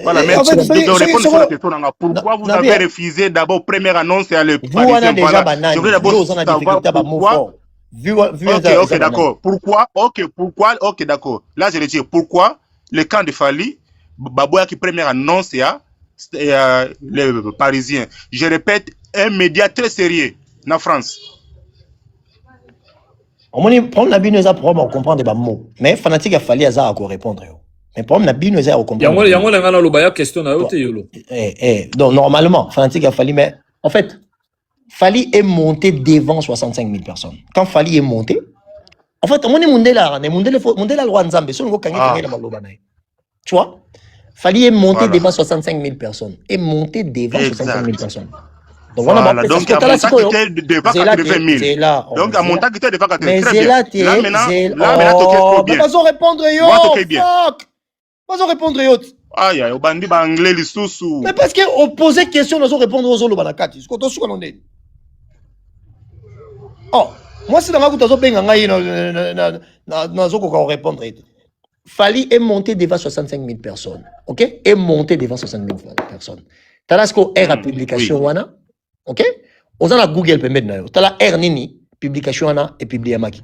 voilà, mais pourquoi vous avez refusé d'abord première annonce et le Parisien, voilà. Je voulais d'abord savoir pourquoi. Ok, d'accord. Ok, d'accord. Là, je le dis, pourquoi le camp de Fali, Baboya qui première annonce et le Parisien. Je répète, un média très sérieux en France. On prend la bine à pour comprendre des mots. Mais fanatique a fallu à répondre. Mais problème la bine à comprendre. Yango la ngana lobaya question na yote yolo. Donc normalement fanatique a fallu mais en fait Fali est monté devant 65 000 personnes. Quand Fali est monté, en fait on est monté là, la loi Nzambe, so ngo kangé la maloba na. Tu vois? Fali est monté devant 65 000 personnes. Est monté devant 65 000 personnes. Donc, voilà. Donc à mon temps qui était devant 80 000. Donc à mon temps qui était devant 80 000. Très bien. Là maintenant, oh, mais vas-en répondre yo. Fuck. Vas-en répondre yo. Aïe, au bandi anglais les sous. Mais parce que on posait question, nous répondre aux autres banakati. Ce qu'on doit qu'on est. Oh, moi c'est dans ma goutte à benga ngai na zoko qu'on répondre. Fali est monté devant 65 000 personnes. OK? Est monté devant 65 000 personnes. Talasco R à publication wana. OK? On a la Google peut mettre na. Tala R nini publication wana et publié maki.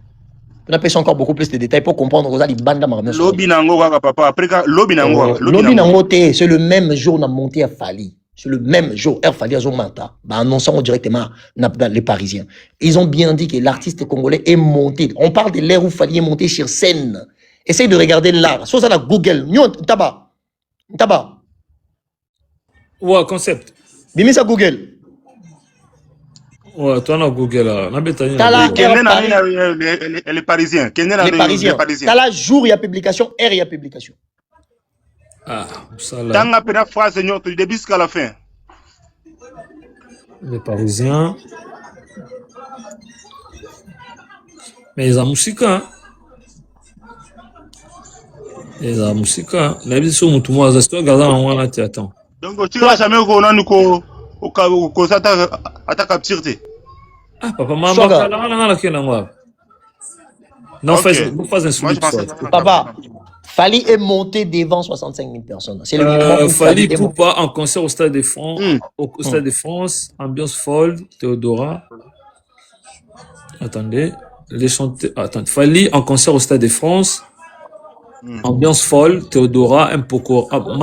On a encore beaucoup plus de détails pour comprendre que les bandes marmées. Lobby nango papa après lobby nango c'est le même jour on a monté à Fali. C'est le même jour Air Fali à Zomata. Bah annonçant directement dans les Parisiens. Ils ont bien dit que l'artiste congolais est monté. On parle de l'ère où Fali est monté sur scène. Essaye de regarder l'art. Soit ça la Google. Taba. Ouais, concept. Bimi ça Google. Ouais, toi on a Google là. Les Parisiens. Les Parisiens. T'as la jour il y a publication, R il y a publication. Ah, ça là. Dans la première phrase du début jusqu'à la fin. Les Parisiens. Mais ils ont musique hein. Ils ont musique hein. La vie sur tout moi, c'est toi gardant en là tu attends. Donc tu vas jamais qu'on a nous ko ça ta capture. Ah papa maman là non fais un Papa Fali est monté devant 65 000 personnes. C'est le moment où Fali est monté. Poupa en concert au Stade de France, au Stade de France, ambiance folle, Théodora. Attendez, attendez. Fali en concert au Stade de France, ambiance folle, Théodora,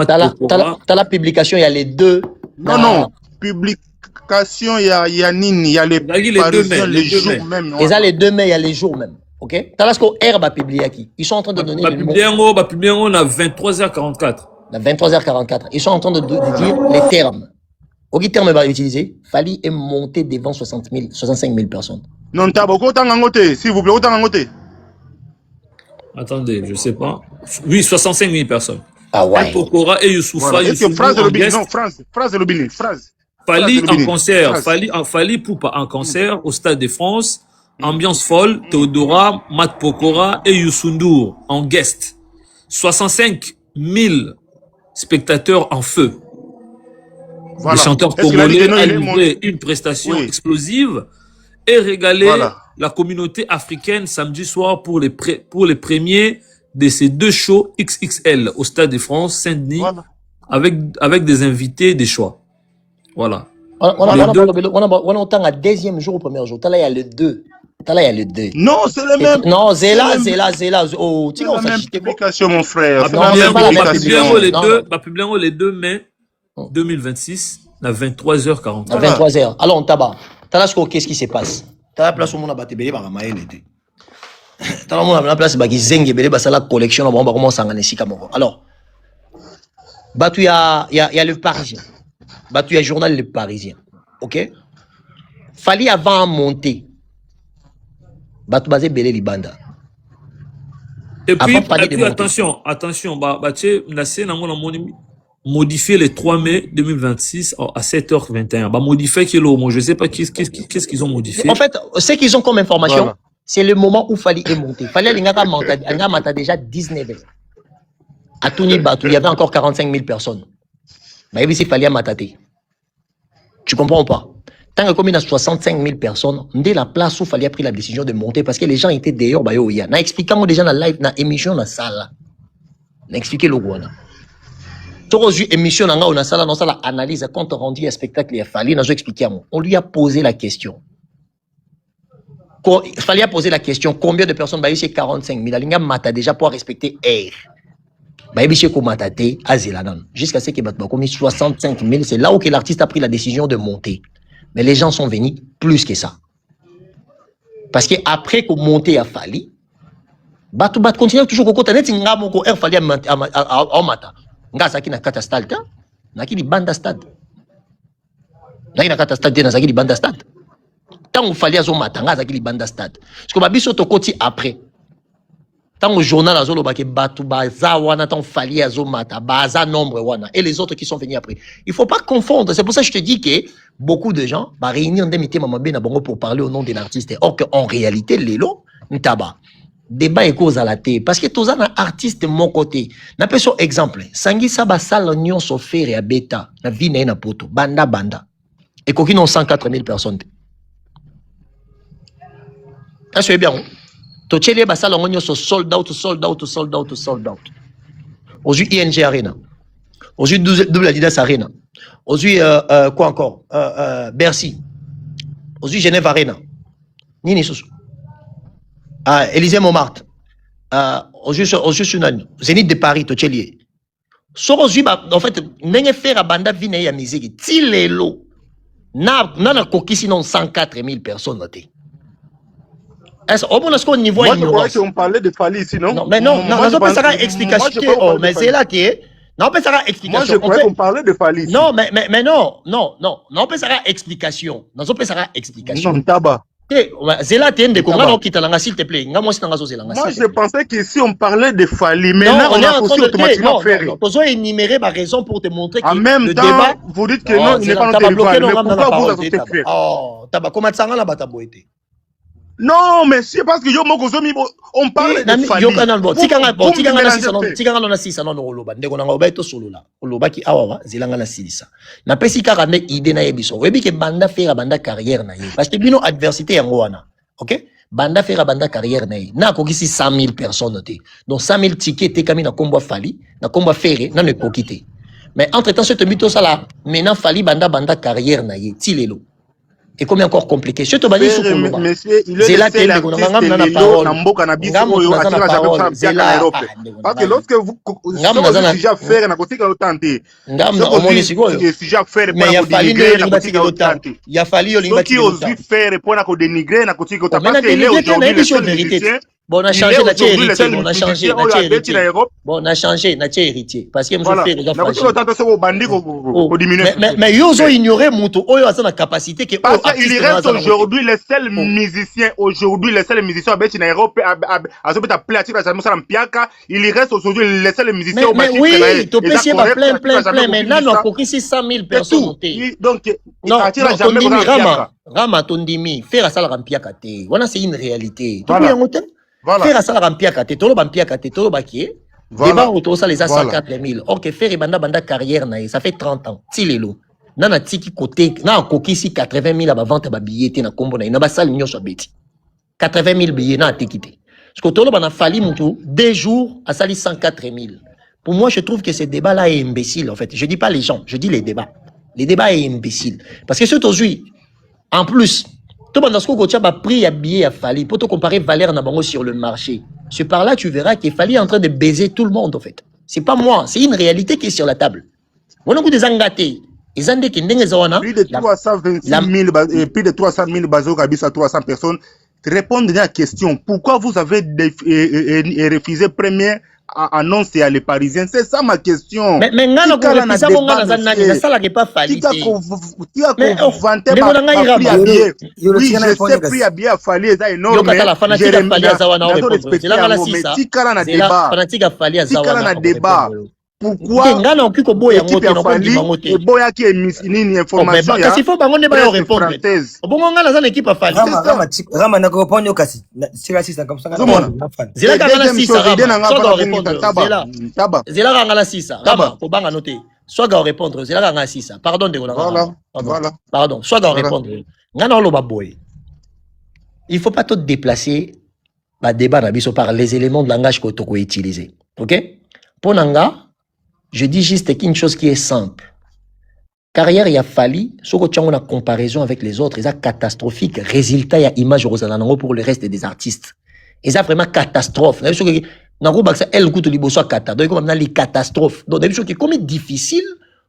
T'as la publication, il y a les deux. Non. Publication, il y a Nini, il y a les Parisiens, les jours même. Ils ont les 2 mai, il y a les jours même. Ok? T'as là ce qu'on Herbe a publié qui. Ils sont en train de donner le mot. Publié on a 23h44. À 23h44. Ils sont en train de dire les termes. Quel terme va utiliser? Fali est monté devant 65 000 personnes. Non, t'as beaucoup de s'il vous plaît, autant de Attendez, je sais pas. Oui, 65 000 personnes. Ah ouais. Pokora et Youssoufa. Voilà. Phrase de l'Obini, non, phrase de l'Obini, phrase. Fali en concert, Fali Poupa en concert au Stade de France, ambiance folle, Théodora, Mat Pokora et Youssoundour en guest. 65 000 spectateurs en feu. Voilà. Le chanteur congolais a livré une prestation explosive et régalé la communauté africaine samedi soir pour les premiers de ces 2 shows XXL au Stade de France, Saint-Denis, avec des invités des choix. Voilà. On entend à 2e jour ou 1er jour. Là, il y a le 2. Là, il y a le 2. Non, c'est le même. Non, Zéla. Oh, c'est la même publication, mon frère. Publions les 2 mai 2026 à 23h40. À 23h. Alors, on tabac. Qu'est-ce qui se passe? T'as la place où on a battu Bélé par Maël était. T'as la place où Zeng Bélé, c'est la collection. On va commencer à en essayer. Alors, il y a le Parisien. Il y a le journal Le Parisien. Ok? Fali avant monter. Batu basé Bélé Libanda. Et puis attention, modifier le 3 mai 2026 à 7h21. Modifier je ne sais pas qu'est-ce qu'ils ont modifié. En fait, ce qu'ils ont comme information, c'est le moment où Fali est monté. Fali a déjà 19 heures. À Touni Batu, il y avait encore 45 000 personnes. Mais il fallait matater. Tu comprends pas? Tant que comme il y a 65 000 personnes, dès la place où il fallait prendre la décision de monter, parce que les gens étaient dehors, n'a expliqué déjà dans la live, dans l'émission, dans la salle. N'a expliqué le gouana. Tu as vu l'émission dans la salle, dans la analyse, quand on rendu un spectacle, il fallait, on lui a posé la question. Il fallait poser la question, combien de personnes, c'est 45 000. Il mata déjà pour respecter R. Jusqu'à ce qu'il y ait 65 000, c'est là où l'artiste a pris la décision de monter. Mais les gens sont venus plus que ça. Parce qu'après qu'on monte à Fali, Batu continue toujours au côté de Air Fali à Mata. Ngazaki na kata stade, naki di banda stade. Naki na kata stade, naki di banda stade. Tant Fali à Mata, ngazaki di banda stade. Parce que babiso to côté après. Tant au journal azolo ba ke Batu baza wana tant Fali à Mata, baza nombre wana et les autres qui sont venus après. Il faut pas confondre. C'est pour ça que je te dis que beaucoup de gens va réunir en demité mamabé na bongo pour parler au nom de l'artiste. Or qu'en réalité, Lelo, ntaba. Débat est cause à la télé. Parce que tous les artistes de mon côté. N'a pas sur exemple. Sangi Saba Sal Nyon Sofer et à Beta. Na vie na poto. Banda. Et qu'on ont 104 000 personnes. Ça c'est bien. To chele basal Nyon so sold out. Aujourd'hui ING Arena. Aujourd'hui double Adidas Arena. Aujourd'hui quoi encore? Bercy. Aujourd'hui Genève Arena. Nini Sousou. Élysée Montmartre, Zénith de Paris, Tochelier. En fait, n'est faire à banda vine ya musique. Tilelo. Na coquille sinon 104 000 personnes. Est-ce au niveau moi, je croyais qu'on parlait de Fali ici, non? Non, mais non, on peut faire explication. Mais c'est là qui est. Non, on peut faire explication. Moi, je croyais qu'on parlait de Fali ici. Non, mais non, on peut faire explication. Non, on peut faire explication. Non, tabac. Zéla s'il te plaît. Moi, je pensais qu'ici on parlait de Fali. Maintenant, on a aussi automatiquement fait. On a énuméré ma raison pour te montrer que en même temps, vous dites que non, il n'est pas notre rival. Mais pourquoi vous avez fait? Oh, comment ça va la boîté? Non, mais c'est parce que on parle de Fali. Ok? banda faire banda carrière na ye na kokisi 100 000 personnes te donc 100 000 tickets te kami na kombo fali na kombo faire na ne kokite mais entre temps ce te mito sala maintenant fali banda carrière na ye tilelo et comme encore compliqué ce te bani sukuluba monsieur il est le seul artiste lelo na mboka na biso oyo atira jamais ça bien na Europe parce que lorsque vous déjà faire na kotika otante ngam na omoni sikoyo déjà faire mais ya fali na kotika otante ya fali yo linga qui ose faire pour na ko dénigrer na kotika otante parce que il est aujourd'hui le seul musicien. Bon, on a changé, on a héritier, on a changé, on a héritier. Bon, on a changé, on a héritier. Parce que moi, mais ils ont ignoré Moutou, ils ont la capacité que. Parce qu'il reste aujourd'hui les seuls musiciens, avec une Europe, à ce moment-là, il reste aujourd'hui les seuls musiciens au Mali. Oui, tu peux essayer plein, mais là, on a compris 600 000 personnes. Donc, non, Rama, Tondimi, faire ça la rampiaka te. Voilà, c'est une réalité. Tu peux y en faire ça la rampiaka te, tolo bampiaka te, tolo bakie. Débat autour ça les a 104 000. Ok, faire banda carrière na, ça fait 30 ans. Tilelo. Nana tiki côté, na koki si 80 000 à vente à billet na kombo na, na ba sal nyo so beti. 80 000 billets na tikité. Parce que tolo bana fali mutu 2 jours à sali 104 000. Pour moi, je trouve que ce débat là est imbécile en fait. Je dis pas les gens, je dis les débats. Les débats est imbécile parce que ce aujourd'hui en plus, tout le monde a pris à billet à Fali pour te comparer Valère Nabango sur le marché. C'est par là tu verras qu'il Fali est en train de baiser tout le monde en fait. C'est pas moi, c'est une réalité qui est sur la table. On a des engatés. Ils ont des plus de 300 000 bazos à 300 personnes. Répondez à la question. Pourquoi vous avez refusé première annonce à les Parisiens? C'est ça ma question. Mais maintenant, ça ne pas Fali. Oui, je sais prix à bien Fali, c'est énorme. Pourquoi l'équipe a fallu et Boya qui est mis une information il faut pas répondre. L'équipe a fallu. Rama n'a pas répondu au cas. C'est raciste comme ça. Zela Rangala 6 Zela Rangala 6 Rama au banga noté. Soit ga répondre Zela Rangala 6. Pardon de voilà. Pardon, soit ga répondre. Ngana lo baboy. Il faut pas tout déplacer ba débat na biso par les éléments de langage que tu peux utiliser. OK? Pour nanga je dis juste qu'une chose qui est simple. Carrière, il a fallu, ce que tu as en comparaison avec les autres, c'est catastrophique. Résultat, il y a image pour le reste des artistes. Et ça vraiment catastrophe. Donc, c'est comme difficile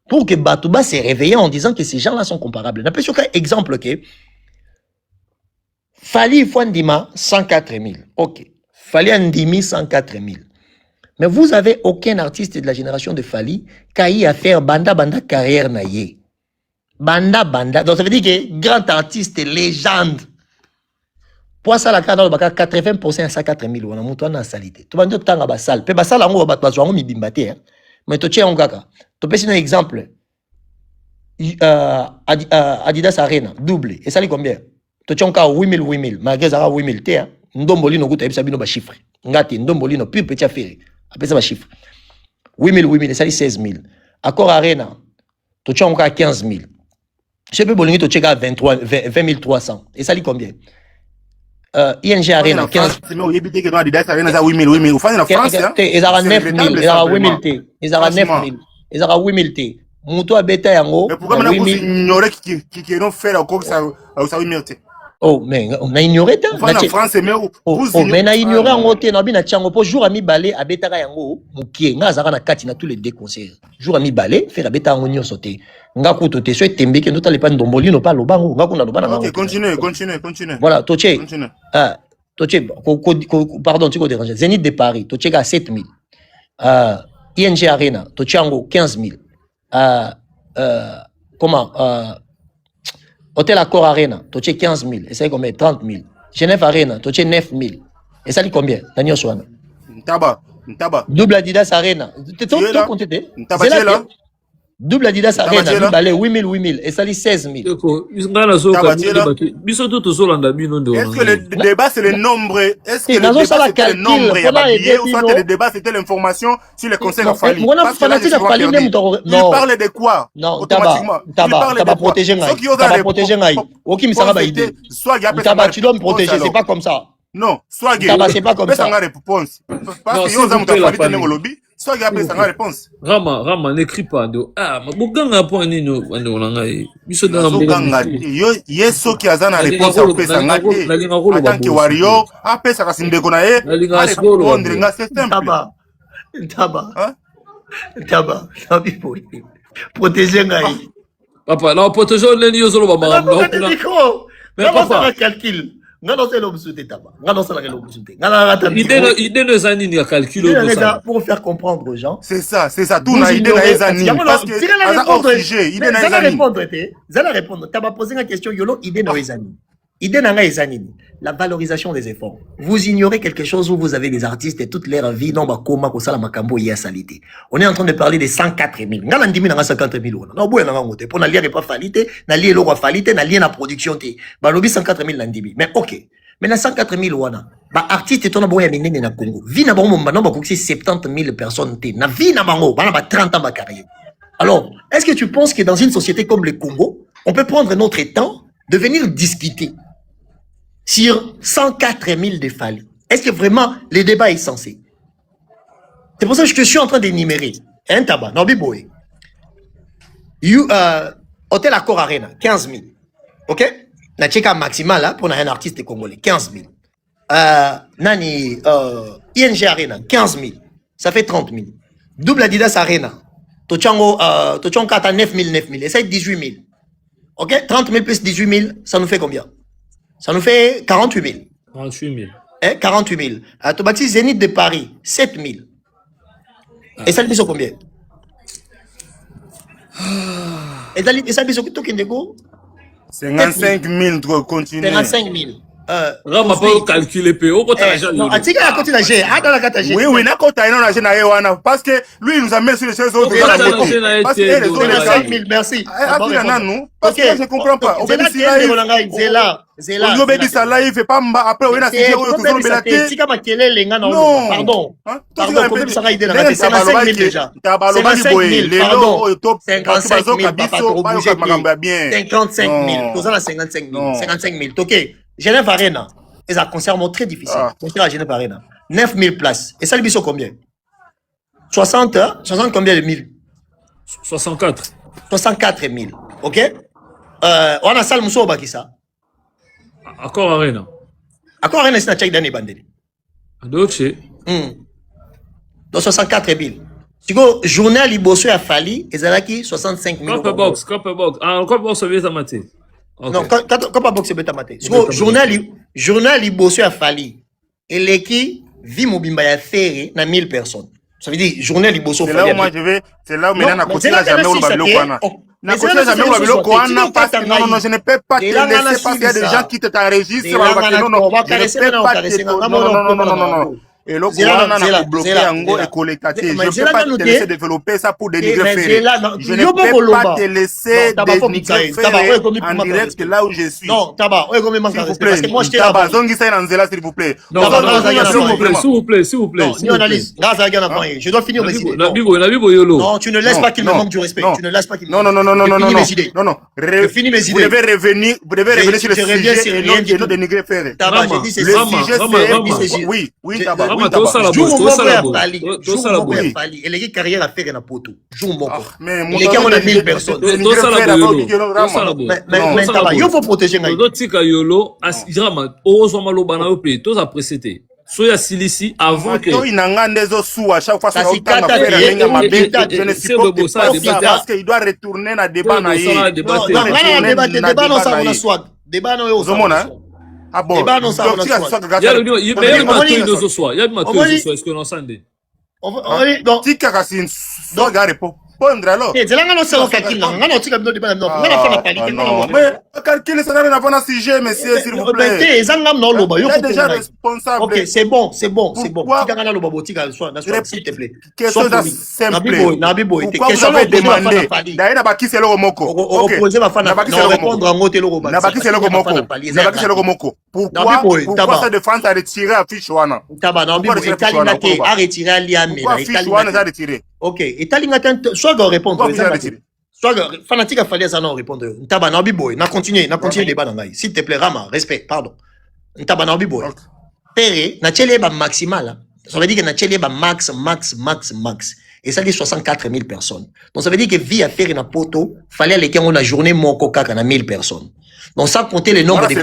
pour que Batouba se réveille en disant que ces gens-là sont comparables. N'a pas sûr qu'un exemple que Fali Fouandima 104 000. Ok. Fali Andimi 104 000. Mais vous avez aucun artiste de la génération de Fali qui a eu à faire banda carrière naïe. Banda. Donc ça veut dire que grand artiste, légende. Pour ça, la carte 80% à 104 000. On a monté en salité. Tu vas dire que tu as un salle. Puis ça, là, on va battre un bimbate. Mais tu as un gars. Tu peux un exemple. Adidas Arena, double. Et ça, c'est combien? Tu as un cas 8 000. Malgré ça, 8 000. Ndomboli no kuta ebisa bino ba chiffre. Ngati ndomboli no plus petit affaire. Après ça va chiffre. 8 000, et ça dit 16 000. Accord Arena, tu as encore 15 000. Je peux bolingi tu as 20 300. Et ça dit combien? ING Arena, 15 000. Ils ont 9 000. Ils ont 8 000 T. Ils ont 9 000. Ils ont 8 000 T. Moutou a bêta yango. Mais pourquoi maintenant vous ignorez qui ont fait encore ça 8 000 T? Oh, mais on a ignoré ça. En France, mais on a ignoré en côté, on a bien tiango pour jour ami balé à betara yango, mukie, nga zara na kati na tous les deux concerts. Jour ami balé, faire beta ngonyo sauté. Nga kuto te so tembe ke ndota le pan domboli no pa lo bango, nga kuna lo bana. OK, continue. Voilà, toche. Toche, pardon, tu ko déranger. Zénith de Paris, toche ga 7 000. ING Arena, toche yango 15 000. Comment Hôtel Accor Arena, tu as 15 000. Et ça, combien? 30 000. Genève Arena, tu as 9 000. Et ça, combien? Daniel Swan. Ntaba. Double Adidas Arena. Tu as compté? Double Adidas Arena, Tabatier, là. Mibale, 8 000, 8 000. Et ça dit 16 000. Tabatier, là. Est-ce que le débat, c'est le nombre? Est-ce que le débat, c'était le nombre? Il y a habillé, ou soit le débat, c'était l'information sur les conseils Fali? Parce que là, je suis perdu. Il parle de quoi? Non, automatiquement. Taba protéger Ngaï. Taba protéger Ngaï. Ok, mais ça va baïder. Taba, tu dois me protéger, c'est pas comme ça. Non, soit Taba, c'est pas comme ça. Réponse. Parce que Yoza Moutafali tenait au lobby, soit Gapé sa réponse. Rama, n'écris pas. Ah, mais Bouganga point Nino, Miso Ganga, Yeso qui a la réponse à Pesangate, en tant que warrior, à Pesa Sindégonae, à répondre, c'est simple. Taba, protéger Ngaï. Papa, là, protéger les Yozolo, Mais papa, calcul. Ngano c'est l'homme souté Taba. Ngano c'est l'homme souté. Idée ne zani ni calculer pour faire comprendre aux gens. C'est ça. Tout n'a idée n'a zani. Parce que ça hors sujet, idée n'a zani. Zala répondre. Taba posé une question yolo idée n'a zani. Idée n'a zani. La valorisation des efforts. Vous ignorez quelque chose où vous avez des artistes et toute leur vie non ba koma ko sala makambo ya salité. On est en train de parler des 104 000. Ngala ndimi na 50 000. Non boye na ngote. Pour na lier pas falité, na lier lo falité, na lier na production té. Ba lobi 104 000 ndimi. Mais OK. Mais na 104 000 wana. Ba artiste to na boya minene na Congo. Vi na bango mba no ba koksi 70 000 personnes té. Na vi na bango ba na ba 30 ans ba carrière. Alors, est-ce que tu penses que dans une société comme le Congo, on peut prendre notre temps de venir discuter sur 104 000 de Fali? Est-ce que vraiment le débat est censé? C'est pour ça que je suis en train d'énumérer. Un tabac, non, biboé. Hôtel Accor Arena, 15 000. OK? Na tcheka maximal là pour un artiste congolais, 15 000. Nani, ING Arena, 15 000. Ça fait 30 000. Double Adidas Arena. Tochango 9 000. Et ça fait 18 000. OK? 30 000 plus 18 000, ça nous fait combien? Ça nous fait 48 000. 48 000. 48 000. À Tobati Zénith de Paris, 7 000. Et ça, ils sont combien? Et ça, ils sont combien? 55 000 pour continuer. 55 000. Rama pas calculer peu. Non, Atika a continué à gérer. Oui, n'a pas parce que lui, il nous a mis sur les choses autres. Parce que les autres, 55 000, merci. Parce que je ne comprends pas. Zéla. Il fait pas après, on a signé au pardon. Pardon, comme ça, il est 55 000 déjà. 55 000, pardon. 55 000, 55 000. Tous en 55 000. 55 000. OK. Genève Arena. Et ça concerne très difficile. Concerne à Genève Arena. 9 000 places. Et ça, le biseau combien? 60 combien de 1000? 64. 64 000. OK? On a salle Mousso Baki ça. Accor Arena. Accor Arena, c'est un check d'année bandeli. Donc, Donc 64 000. Tu vois, journal Libosso a fallu, et Zalaki 65 000. Copper box. Ah, Copper box, ça veut dire maté. Non, Copper box, c'est bête maté. Tu vois, journal Libosso a fallu, et l'équipe vit Mobimba ya ferré, na 1000 personnes. Ça veut dire, journal Libosso a fallu. C'est là où maintenant, on a continué à jamais où le Babylone. Non, je ne peux pas te laisser parce qu'il y a des gens qui t'enregistrent. Non. Et là, on a bloqué Ango et collecté. Je ne peux pas te laisser développer ça pour dénigrer Ferré. Je ne peux pas te laisser dénigrer Ferré en direct là où je suis. Non, Taba, s'il vous plaît. Parce que moi, je t'ai là. S'il vous plaît. S'il vous plaît. Non, analyse. Je dois finir mes idées. Non, tu ne laisses pas qu'il me manque du respect. Tu ne laisses pas qu'il me manque. Non. Je finis mes idées. Vous devez revenir sur le sujet et non dénigrer Ferré. Taba, j'ai dit c'est le sujet, c'est... Oui, Taba. Et les carrières à faire na poto. Mais les gars on a 1000 personnes. Mais Taba, il faut protéger Ngaï. Tika yolo asirama ozo maloba na yo pe to apprécité. Soya silisi avant que il n'anga ndezo sous à chaque fois ça autant faire la mabe je ne supporte pas parce qu'il doit retourner na débat na yi. Non, débat non ça on a swag. Débat non yo. Ah bon, est-ce que l'on s'en dit? Donc, Tika Kassin, soit gare pas. répondre alors. Eh, zelanga no sero calcul là. Ngana otika bino débat non. Ngana fana qualité ngana. Mais calcul ça n'a pas un sujet, monsieur, s'il vous plaît. Eh, zanga no loba yo. Il est déjà responsable. OK, c'est bon. Pourquoi? Tika ngana loba botika soit s'il te plaît. Question simple. Nabi boy, Pourquoi vous avez demandé? D'ailleurs, n'a pas qui c'est le Romoko. Opposer ma fana répondre en ngote loba. N'a pas qui c'est le Romoko. N'a pas qui c'est le Romoko. Pourquoi cette défense a retiré à fiche wana? Taba na bibo italinga te a retiré à liamé. Pourquoi fiche wana a retiré? OK, italinga te soit go répondre. Soit fanatique a fallu ça non répondre. Taba na bibo na continuer débat na ngai. S'il te plaît Rama, respect, pardon. Taba na bibo. Péré na tchele ba maximal. Ça veut dire que na tchele ba max. Et ça dit 64 000 personnes. Donc ça veut dire que vie à faire na poto, fallait aller qu'on la journée moko kaka na 1000 personnes. Donc ça compter le nombre de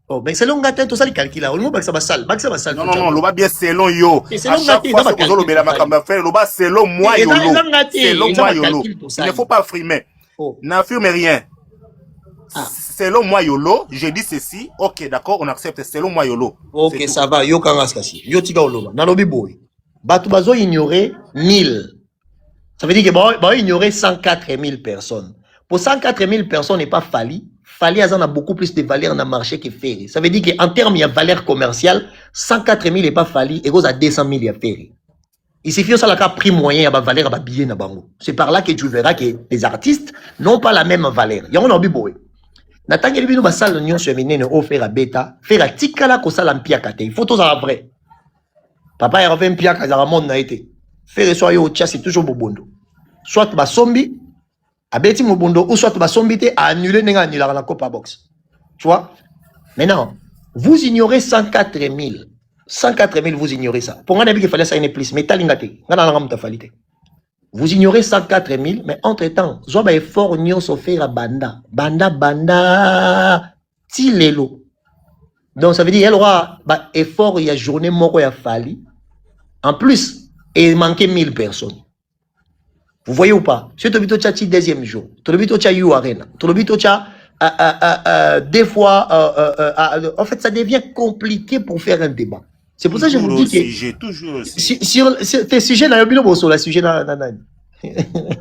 oh, mais c'est long gâté tout ça les calculs là. On va ça va sale. Non, le bas bien selon yo. C'est long gâté dans ma calcul. Le bas selon moi yo. Selon moi yo. Il ne faut pas frimer. N'affirme rien. Selon moi yolo, je dis ceci. OK, d'accord, on accepte selon moi yolo. OK, ça va. Yo kangas kasi. Yo tika oloba. Na lobi boy. Batu bazo ignorer 1000. Ça veut dire que bah ignorer 104 000 personnes. Pour 104 000 personnes n'est pas Fali. Fali a beaucoup plus de valeur dans le marché que Ferry. Ça veut dire qu'en termes de valeur commerciale, 104 000 n'est pas Fali et à 200 000 à Ferry. Il suffit ça la prix moyen à valeur à billet na bango. C'est par là que tu verras que les artistes n'ont pas la même valeur. Il y a un obiboy. Natanga libino basal l'union féminine au faire à bêta, faire à tikala ko sala mpia kate. Il faut tout ça après. Papa il revient mpia kazara monde na été. Faire soit yo tia c'est toujours bobondo. Soit ba sombi abeti mobondo ou soit ba sombi te a annuler nenga annuler la Copa Box. Tu vois? Maintenant, vous ignorez 104 000. 104 000 vous ignorez ça. Pour moi il fallait ça une plus mais talingate. Ngana ngam ta falite. Vous ignorez 104 000, mais entre-temps, Zoba est fort nyo faire à Banda. Banda, Tilelo. Donc ça veut dire, elle aura effort, il y a journée, moko ya Fali. En plus, il manquait 1000 personnes. Vous voyez ou pas? Si tu habites au deuxième jour, tu habites au You Arena, tu habites au des fois, en fait, ça devient compliqué pour faire un débat. C'est pour ça que je vous dis que j'ai toujours sur tes sujets là, il y a sur le sujet là.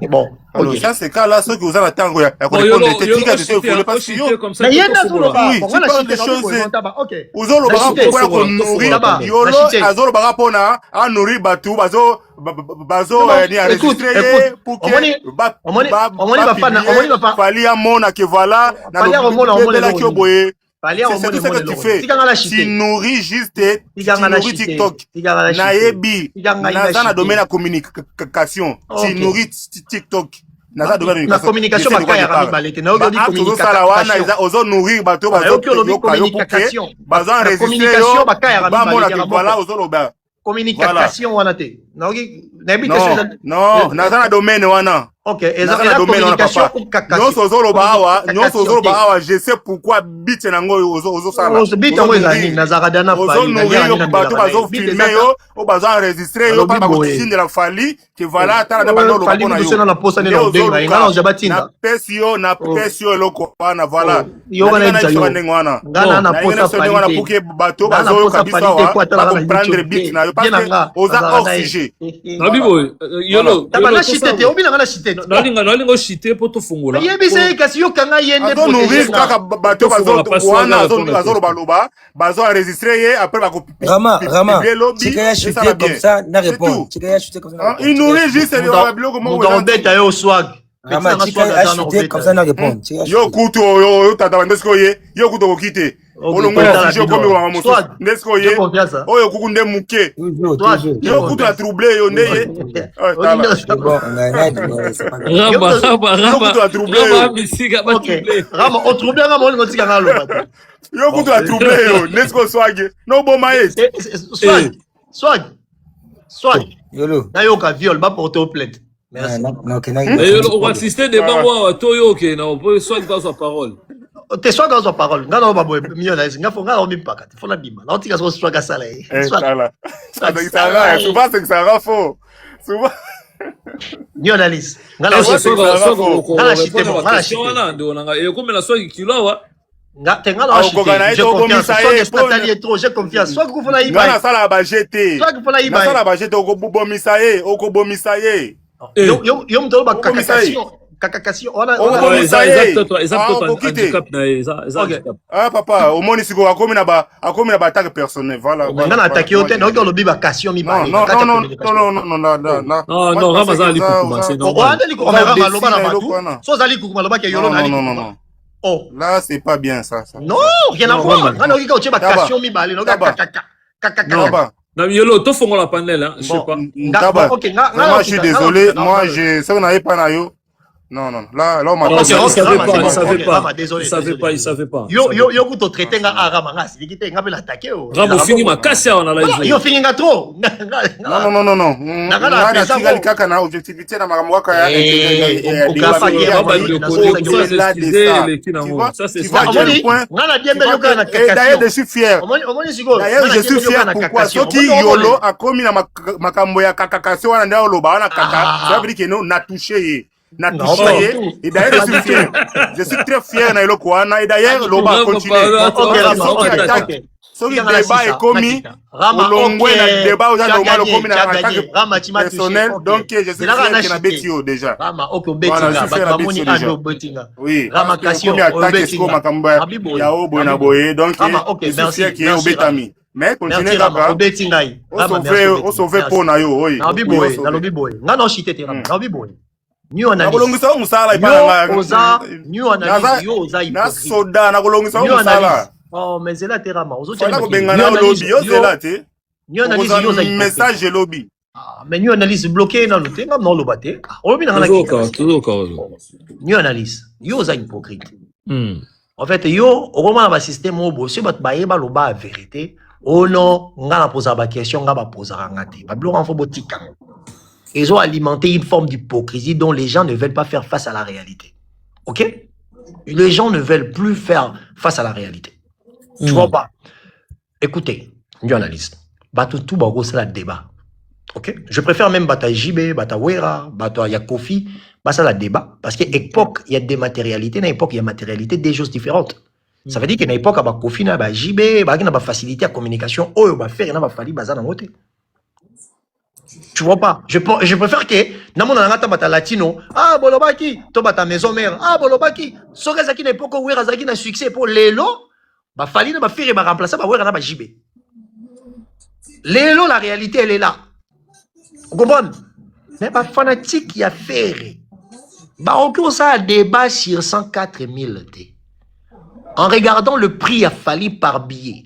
Bon, alors ça c'est quand là ceux que vous avez attendre il faut pas suivre mais il y en a tout là-bas. On a cité des choses. Vous avez le bras pour nourrir yolo azolo bras pour na à nourrir batou bazo ni enregistrer pour que fallait à mon que voilà na le qui boyer. C'est tout ce que tu fais. Tu nourris juste TikTok. Naebi. Naza na domaine de communication. Tu nourris TikTok. Naza domaine de communication. La communication bakaya balete. Na obi communication. Ozo nourrir bato bazo communication. Bazo enregistrer yo. Ba mona que voilà ozo loba. Communication wana te. Na obi naebi te. Non, naza na domaine wana. OK, et ça la communication je sais pourquoi bit nango ozo sala. Ozo bit ngo ezali nazaradana fali. Ozo nourrir bato bazo filmer yo, o bazo enregistrer yo, pas bakotindi de la fali que voilà tala na bando lokona yo. Fali na na posa na ndenga ngana jabatinda. Na pesio loko wana voilà. Yo wana ndenga ngana na posa fali wana pour que bato bazo kabisa wa comprendre bit na yo parce que oza hors sujet. Nabibo yolo. Tabana chité te obi na ngana chité. Nalingo chité pour tout fungola. Yebise kasi yo kanga yende pour nourrir kaka bato bazo wana bazo baloba bazo enregistrer après ba Rama chikaya chuté comme ça na répond chikaya chuté comme ça il nourrit juste les biloko mo dans bête yo swag Rama chikaya chuté comme ça na répond yo kuto yo tata ndesko ye yo kuto kokite olongo ya sujet comme wa moso ndesko ye oyo kukunde muke yo kuto a troubler yo ndeye Rama o troubler Rama on ngotika ngalo yo kuto a troubler yo ndesko swag no boma ye swag yolo na yo ka viol ba porter plainte. Merci. On va assister des bango à Toyo qui n'a pas soin dans sa parole. T'es soit dans sa parole. Ngana ba boy mieux là, ngafo on bimpa kat. Faut la bima. Là on tika soit ka sala. Ça souvent c'est que ça rend faux. Souvent Ni analyse. Ngala chité bon, ngala chité. Ndo nanga e comme la soki kilowa. Ngala chité. J'ai confiance. J'ai confiance. Soit que faut la iba. Ngala sala ba jeté. Soit que faut la iba. Ngala ba jeté oko bomisa ye. Yo mtolo ba cacation. Ah papa, au moins ici a commis na ba attaque personnelle, voilà. On a attaqué au temps, on lobi ba cacation mi ba. Non, Ramazan Likoukouma, c'est normal. Non. Oh, là c'est pas bien ça. Non, rien à voir. On a dit que ba cacation mi ba, non Non. Yolo, to fongo la panel, hein, je sais pas. Moi, je suis désolé. Moi, ça, vous n'avez pas na yo. Non. Là, on m'a pas. Il savait pas. Yo, kuto traité nga Rama, nga si kite nga bela attaqué. Rama fini ma casse on a live. Yo fini nga trop. Non. Na tigali kaka na objectivité na makambo kaka ça c'est ça. D'ailleurs, je suis fier. D'ailleurs, je suis fier pourquoi ceux qui yolo a commis na makambo ya kakakasi wana ndio loba wana kaka. Ça veut dire que nous na touché. Et d'ailleurs, je suis très fier na iloko wana. Et d'ailleurs, loba continue. Ce débat est commis. Olongwe na débat aux normal commis na attaque personnelle. Donc, je suis fier que na betio déjà. Voilà, je suis fier na betio déjà. Oui. Rama Kasio attaque ce makamba ya obo na boye. Donc, je suis fier qu'il y ait obetami. Mais continuez là-bas. On sauve pour na yo. Oui. Na biboy. Nga no shite te Rama. Na biboy. New analyse. Nakolongisa musala New analyse. Yo oza na soda nakolongisa musala. Oh, mais c'est là terama. Ozo tena ko bengana lobby yo zela te. New analyse yo oza message lobby. Mais new analyse bloqué na lote ngam no lobate. Lobby na toujours. New analyse. Yo oza hypocrite. En fait, yo roma ba système obo se bat ba yeba loba vérité. Oh non, nga na posa ba question nga ba posa ngate. Ba bloquer en fo botika. Ils ont alimenté une forme d'hypocrisie dont les gens ne veulent pas faire face à la réalité. Ok? Les gens ne veulent plus faire face à la réalité. Tu vois pas? Écoutez, une analyste. Tout bago c'est le débat. Ok? Je préfère même bata JB, bata Wera, bata Yakofi, ça le débat. Parce qu'à l'époque, il y a des matérialités, à l'époque, il y a matérialité des choses différentes. Ça veut dire qu'à l'époque, il y a Kofi, il y a JB, il y a facilité à communication, il y a faire, il y a fallu bazar dans côté. Tu vois pas? Je préfère que Namon Nangata bata latino, ah bolobaki, to bata maison mère, ah bolobaki, Sogazaki n'est pas où Razaki n'a succès pour Lélo, bah fallait ba faire et ba remplacer ba Wera na ba JB. Lélo, la réalité elle est là. Vous comprenez? Mais ba fanatique y a fait. Bah on ça débat sur 104 000 T. En regardant le prix à Fali par billet,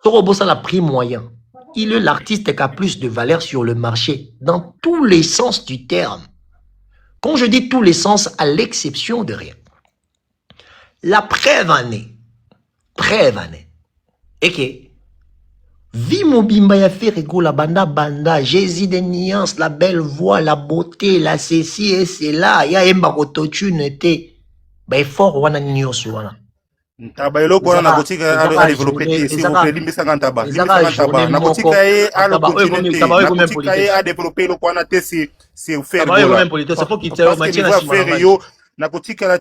Torobo ça la prix moyen. Il est l'artiste qui a plus de valeur sur le marché, dans tous les sens du terme. Quand je dis tous les sens, à l'exception de rien. La preuve année, et que, Vimobimba ya fait la banda, Jésus des nuances, la belle voix, la beauté, la ceci et cela, ya emba kototune te, bah fort wana nyos wana. Taba eloko wana na kotika a développer s'il vous plaît limbisa ngantaba na kotika e a l'opportunité na kotika e a développer eloko wana te c'est faire gola c'est faut qu'il te matière na faire yo na kotika la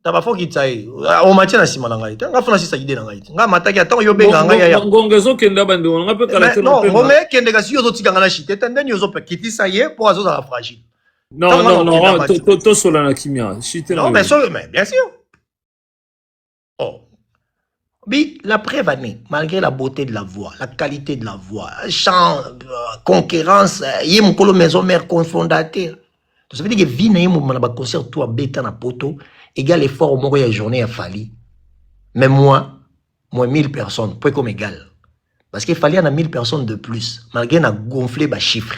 taba faut qu'il taille o matière na sima na ngai nga fona sisa idée na ngai nga mataki atang yo benga ngai ya ngongezo kenda bando nga pe kala te non ngome kende ga si yo zo tika ngana chite tendeni yo zo pe kiti ça y est pour azo za fragile non to sola na kimia chite non mais bien sûr. Oh. Oui, la preuve année, malgré la beauté de la voix, la qualité de la voix, chant, concurrence, il y a mon maison mère cofondateur. Ça veut dire que vie n'a pas concert tout à bêta na poto, égal effort au moment journée à Fali. Mais moi 1000 personnes, pas comme égal. Parce qu'il fallait en a 1000 personnes de plus, malgré n'a gonflé bas chiffre.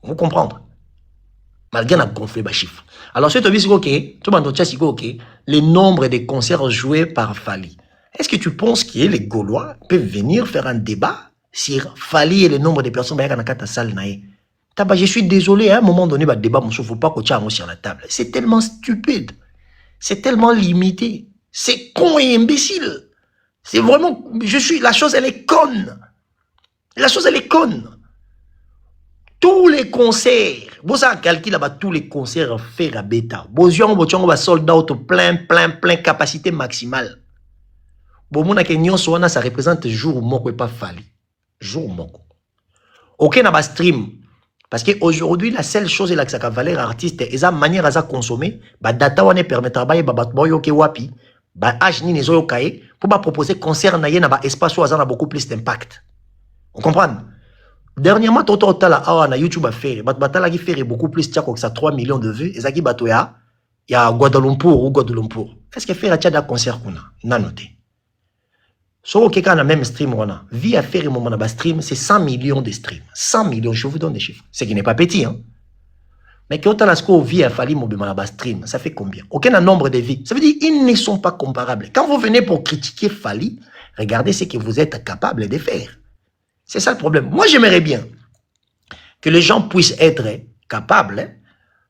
Vous comprenez? Malgré n'a gonflé bas chiffre. Alors, si tu as vu le nombre de concerts joués par Fali, est-ce que tu penses que les Gaulois peuvent venir faire un débat sur Fali et le nombre de personnes qui sont dans la salle? Je suis désolé, à un moment donné, le débat, il ne faut pas qu'on tire sur la table. C'est tellement stupide. C'est tellement limité. C'est con et imbécile. C'est vraiment... La chose, elle est conne. La chose, elle est conne. Tous les concerts, vous avez calculé là-bas tous les concerts faits à bêta. Vous avez sold out plein, capacité maximale. Ça représente jour moko et pas Fali. Jour moko. Ok, na ba stream. Parce qu'aujourd'hui, la seule chose est que ça valeur artiste, et la manière à consommer, bah data on permettra ba boyo ke wapi, bah âge ni nezo yokaye, pour ba proposer concert na yena ba espace où a beaucoup plus d'impact. On comprend? Dernièrement, toto tala awa na YouTube a fait, batala qui fait beaucoup plus tia que ça 3 millions de vues, et ça qui bato ya Guadeloupe ou Guadeloupe. Est-ce que faire un concert qu'on a? Non noté. So quelqu'un a même stream on a. Vie à faire un moment de stream, c'est 100 millions de streams. 100 millions, je vous donne des chiffres. Ce qui n'est pas petit, hein. Mais quand on a ce qu'on vit à Fali Mobimana stream, ça fait combien? Aucun nombre de vies. Ça veut dire qu'ils ne sont pas comparables. Quand vous venez pour critiquer Fali, regardez ce que vous êtes capable de faire. C'est ça le problème. Moi, j'aimerais bien que les gens puissent être capables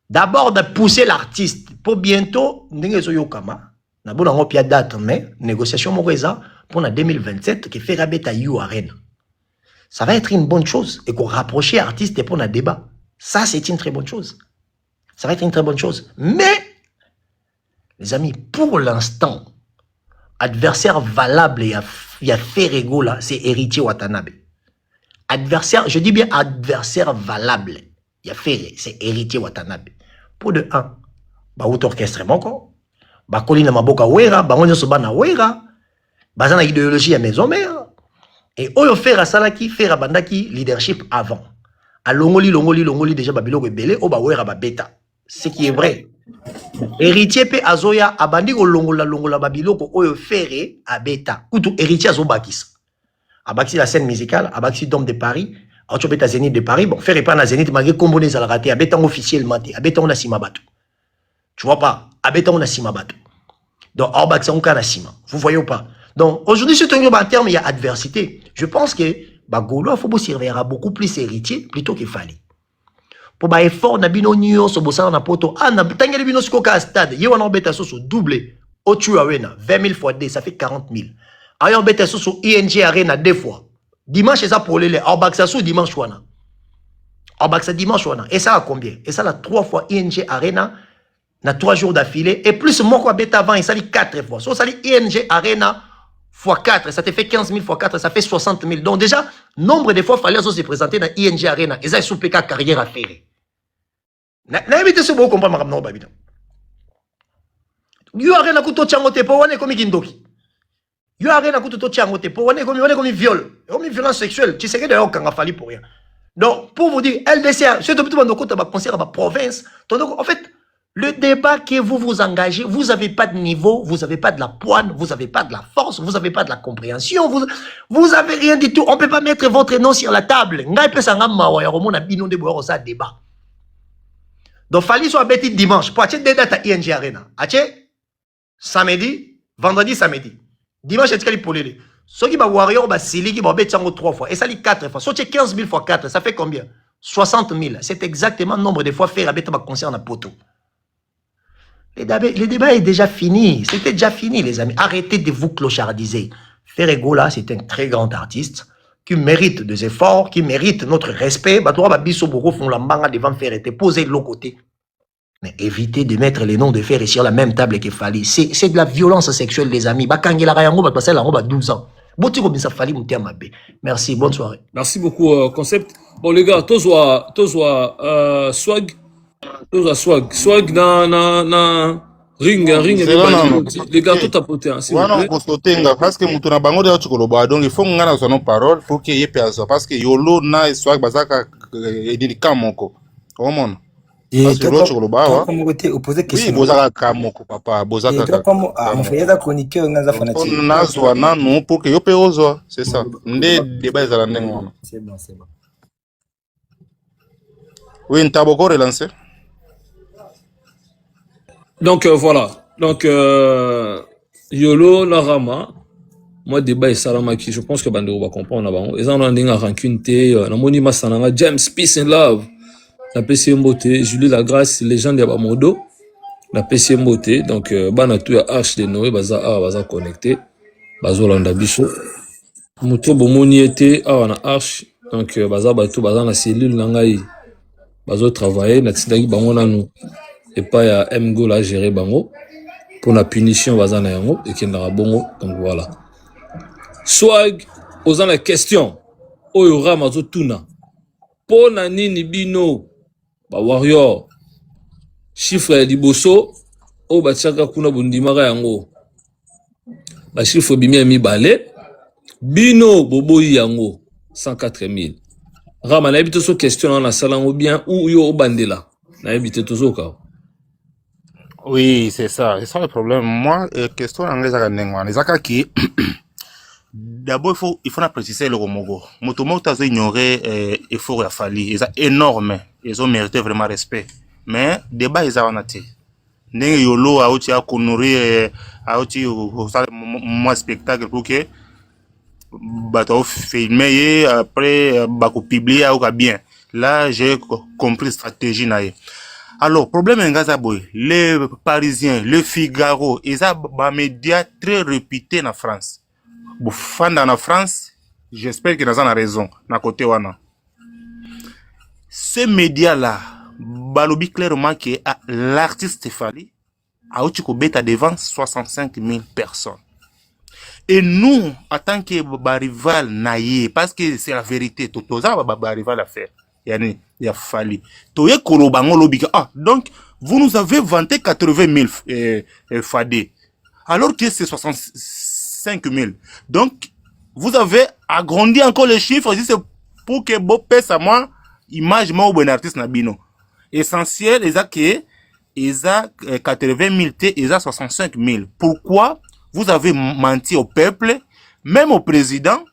d'abord de pousser l'artiste pour bientôt, na bona ngopia date, mais négociation moreza pour la 2027 qui fait rabeta You Arena. Ça va être une bonne chose et qu'on rapproche l'artiste pour un débat. Ça, c'est une très bonne chose. Ça va être une très bonne chose. Mais, les amis, pour l'instant, adversaire valable, il y a Ferrego là, c'est Héritier Watanabe. Adversaire, je dis bien adversaire valable. Il y a Ferré, c'est Héritier Watanabe. Pour de 1, bah, out orchestre moko, bah, kolina maboka wera, bah, on y soba na wera, bah, zana idéologie à maison mère. Et oyo Ferra salaki, Ferra bandaki leadership avant. A longoli, déjà babilo rebelle, o ba wera ba beta. Ce qui est vrai. Héritier pe azoya, abandi ko longola babilo ko oyo Ferré a beta. Koutou héritier azo bakis. Abakisi la scène musicale, abakisi Dôme de Paris, Acho beta Zénith de Paris, bon, Ferré pas na Zénith, malgré comboné ça l'a raté, abeta officiellement, abeta on a sima bateau. Tu vois pas, abeta on a sima bateau. Donc, Orbak ça on a sima. Vous voyez ou pas? Donc, aujourd'hui, sur un terme, il y a adversité. Je pense que, Gaulois, il faut servir beaucoup plus héritier, plutôt qu'il fallait. Pour bah effort, nabino nyo, so bossa na poto, na tangeli bino skoka stade, yewa na beta so doublé, Otu Arena, 20 000 fois D, ça fait 40 000. Ayon beta so ING Arena 2 fois. Dimanche, c'est ça pour les Orbak ça dimanche wana. Orbak ça dimanche wana. Et ça a combien? Et ça a 3 fois ING Arena, na 3 jours d'affilée. Et plus moi quoi beta avant, il s'allie 4 fois. So ça ING Arena fois 4, ça te fait 15 000 fois 4, ça fait 60 000. Donc déjà, nombre de fois, il fallait se présenter dans ING Arena. Et ça, ils sont PK carrière à faire. N'habitez ce beau comprendre, madame Babida. You Arena kuto tchangote pour wane comme Kindoki. You Arena kuto tchangote pour wane comme viol. Comme violence sexuelle. Tu sais que d'ailleurs, quand on a fallu pour rien. Donc, pour vous dire, LDC, c'est tout le monde qui a conseillé à la province. Donc, en fait, le débat que vous vous engagez, vous n'avez pas de niveau, vous n'avez pas de la poigne, vous n'avez pas de la force, vous n'avez pas de la compréhension, vous n'avez rien du tout. On ne peut pas mettre votre nom sur la table. Débat. Donc, Fali soit bêti dimanche. Pour acheter des dates à ING Arena. Acheter samedi, vendredi, samedi. Dimanche, c'est pour les. Ceux qui va warrior, bah, Sili qui va bêtir 3 fois. Et ça, 4 fois. Soit 15 000 fois 4, ça fait combien? 60 000. C'est exactement le nombre de fois faire à bêtir concerne à poteau. Le débat est déjà fini. C'était déjà fini, les amis. Arrêtez de vous clochardiser. Ferrego, là, c'est un très grand artiste qui mérite des efforts, qui mérite notre respect. Font la manga devant Ferré, posez de l'autre côté. Mais évitez de mettre les noms de Ferré sur la même table qu'il fallait. C'est de la violence sexuelle, les amis. Bah, 12 ans. Merci, bonne soirée. Merci beaucoup, Concept. Bon, les gars, swag. Swag na ring les gars tout tapoter hein s'il vous plaît. On kosotenga parce que mutu na bango de chikoloba donc il faut ngana son parole faut que yé peso parce que yolo na swag bazaka edilika moko. Omona. Parce que l'autre chikoloba wa. Comme côté opposé question. Oui, bozaka kamoko papa, bozaka. Et comme mon frère chroniqueur ngaza fanatique. On a zwa na non pour que yo pe ozo, c'est ça. Ndé débat ezala ndengo. C'est bon, c'est bon. Oui, ntaboko relancer. Donc voilà. Donc Yolo Narama, moi débat et Salama qui je pense que Bando va comprendre là-bas. Ils en ont une rancune na moni masananga James Peace and Love. La PC Mbote, Julie Lagrasse, légende ya Bamodo. La PC Mbote, donc bana tout ya Arche de Noé baza connecté. Bazo landa biso. Muto bomoni était na Arche. Donc baza na cellule nangai. Bazo travailler na tindaki bango nanu. Et pas ya Mgo la gérer bango pour la punition bazana yango et qui n'a bongo donc voilà. Swag osant la question oyo ramazo tuna pona nini bino ba warrior chiffre ya liboso o batiaka kuna bundimaka yango ba chiffre bimi ya mibale bino boboyi yango 104 000 rama na yebite so question na sala ngo bien ou yo obandela na yebite tozoka. Oui, c'est ça le problème. Moi, question anglaise à Nengwan. Qui d'abord il faut préciser le Romogo. Motomoto a ignoré effort à Fali. C'est énorme. Ils ont mérité vraiment respect. Mais débat ils ont été. Neng yolo a aussi à connorer a aussi au moi spectacle pour que bateau filmé après bako publier ou bien. Là j'ai compris stratégie naïe. Alors, problème en Gazaboy, les Parisiens, le Figaro, ils ont des médias très réputés en France. Pour fan en France, j'espère qu'ils ont raison, na côté wana. Ce média-là, balobi clairement que l'artiste Fali a eu bêta devant 65 000 personnes. Et nous, en tant que rival naïe, parce que c'est la vérité, tout ça, rival à faire. Il y a fallu. Donc, vous nous avez vanté 80 000 fadés, alors que c'est 65 000. Donc, vous avez agrandi encore les chiffres, c'est pour que vous pèse à moi, image moi ou bon artiste nabino. Essentiel, ils ont 80 000, ils ont 65 000. Pourquoi vous avez menti au peuple, même au président,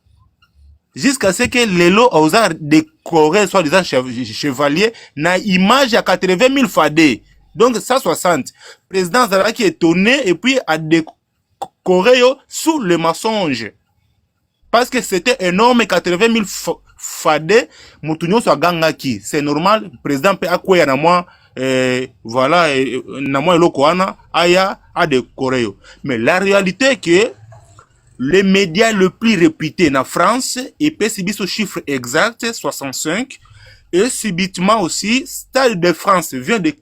jusqu'à ce que Lelo a décoré soi-disant chevalier na image à 80 000 fadés. Donc 160. Président Zalaki est étonné et puis a décoré sous le mensonge. Parce que c'était énorme 80 000 fadés. Moutounio soit gangaki. C'est normal. Président peut accueillir na moi voilà na moi lokoana aya a décoré. Mais la réalité est que les médias le plus réputés en France, et peut subir ce chiffre exact, 65, et subitement aussi, Stade de France vient de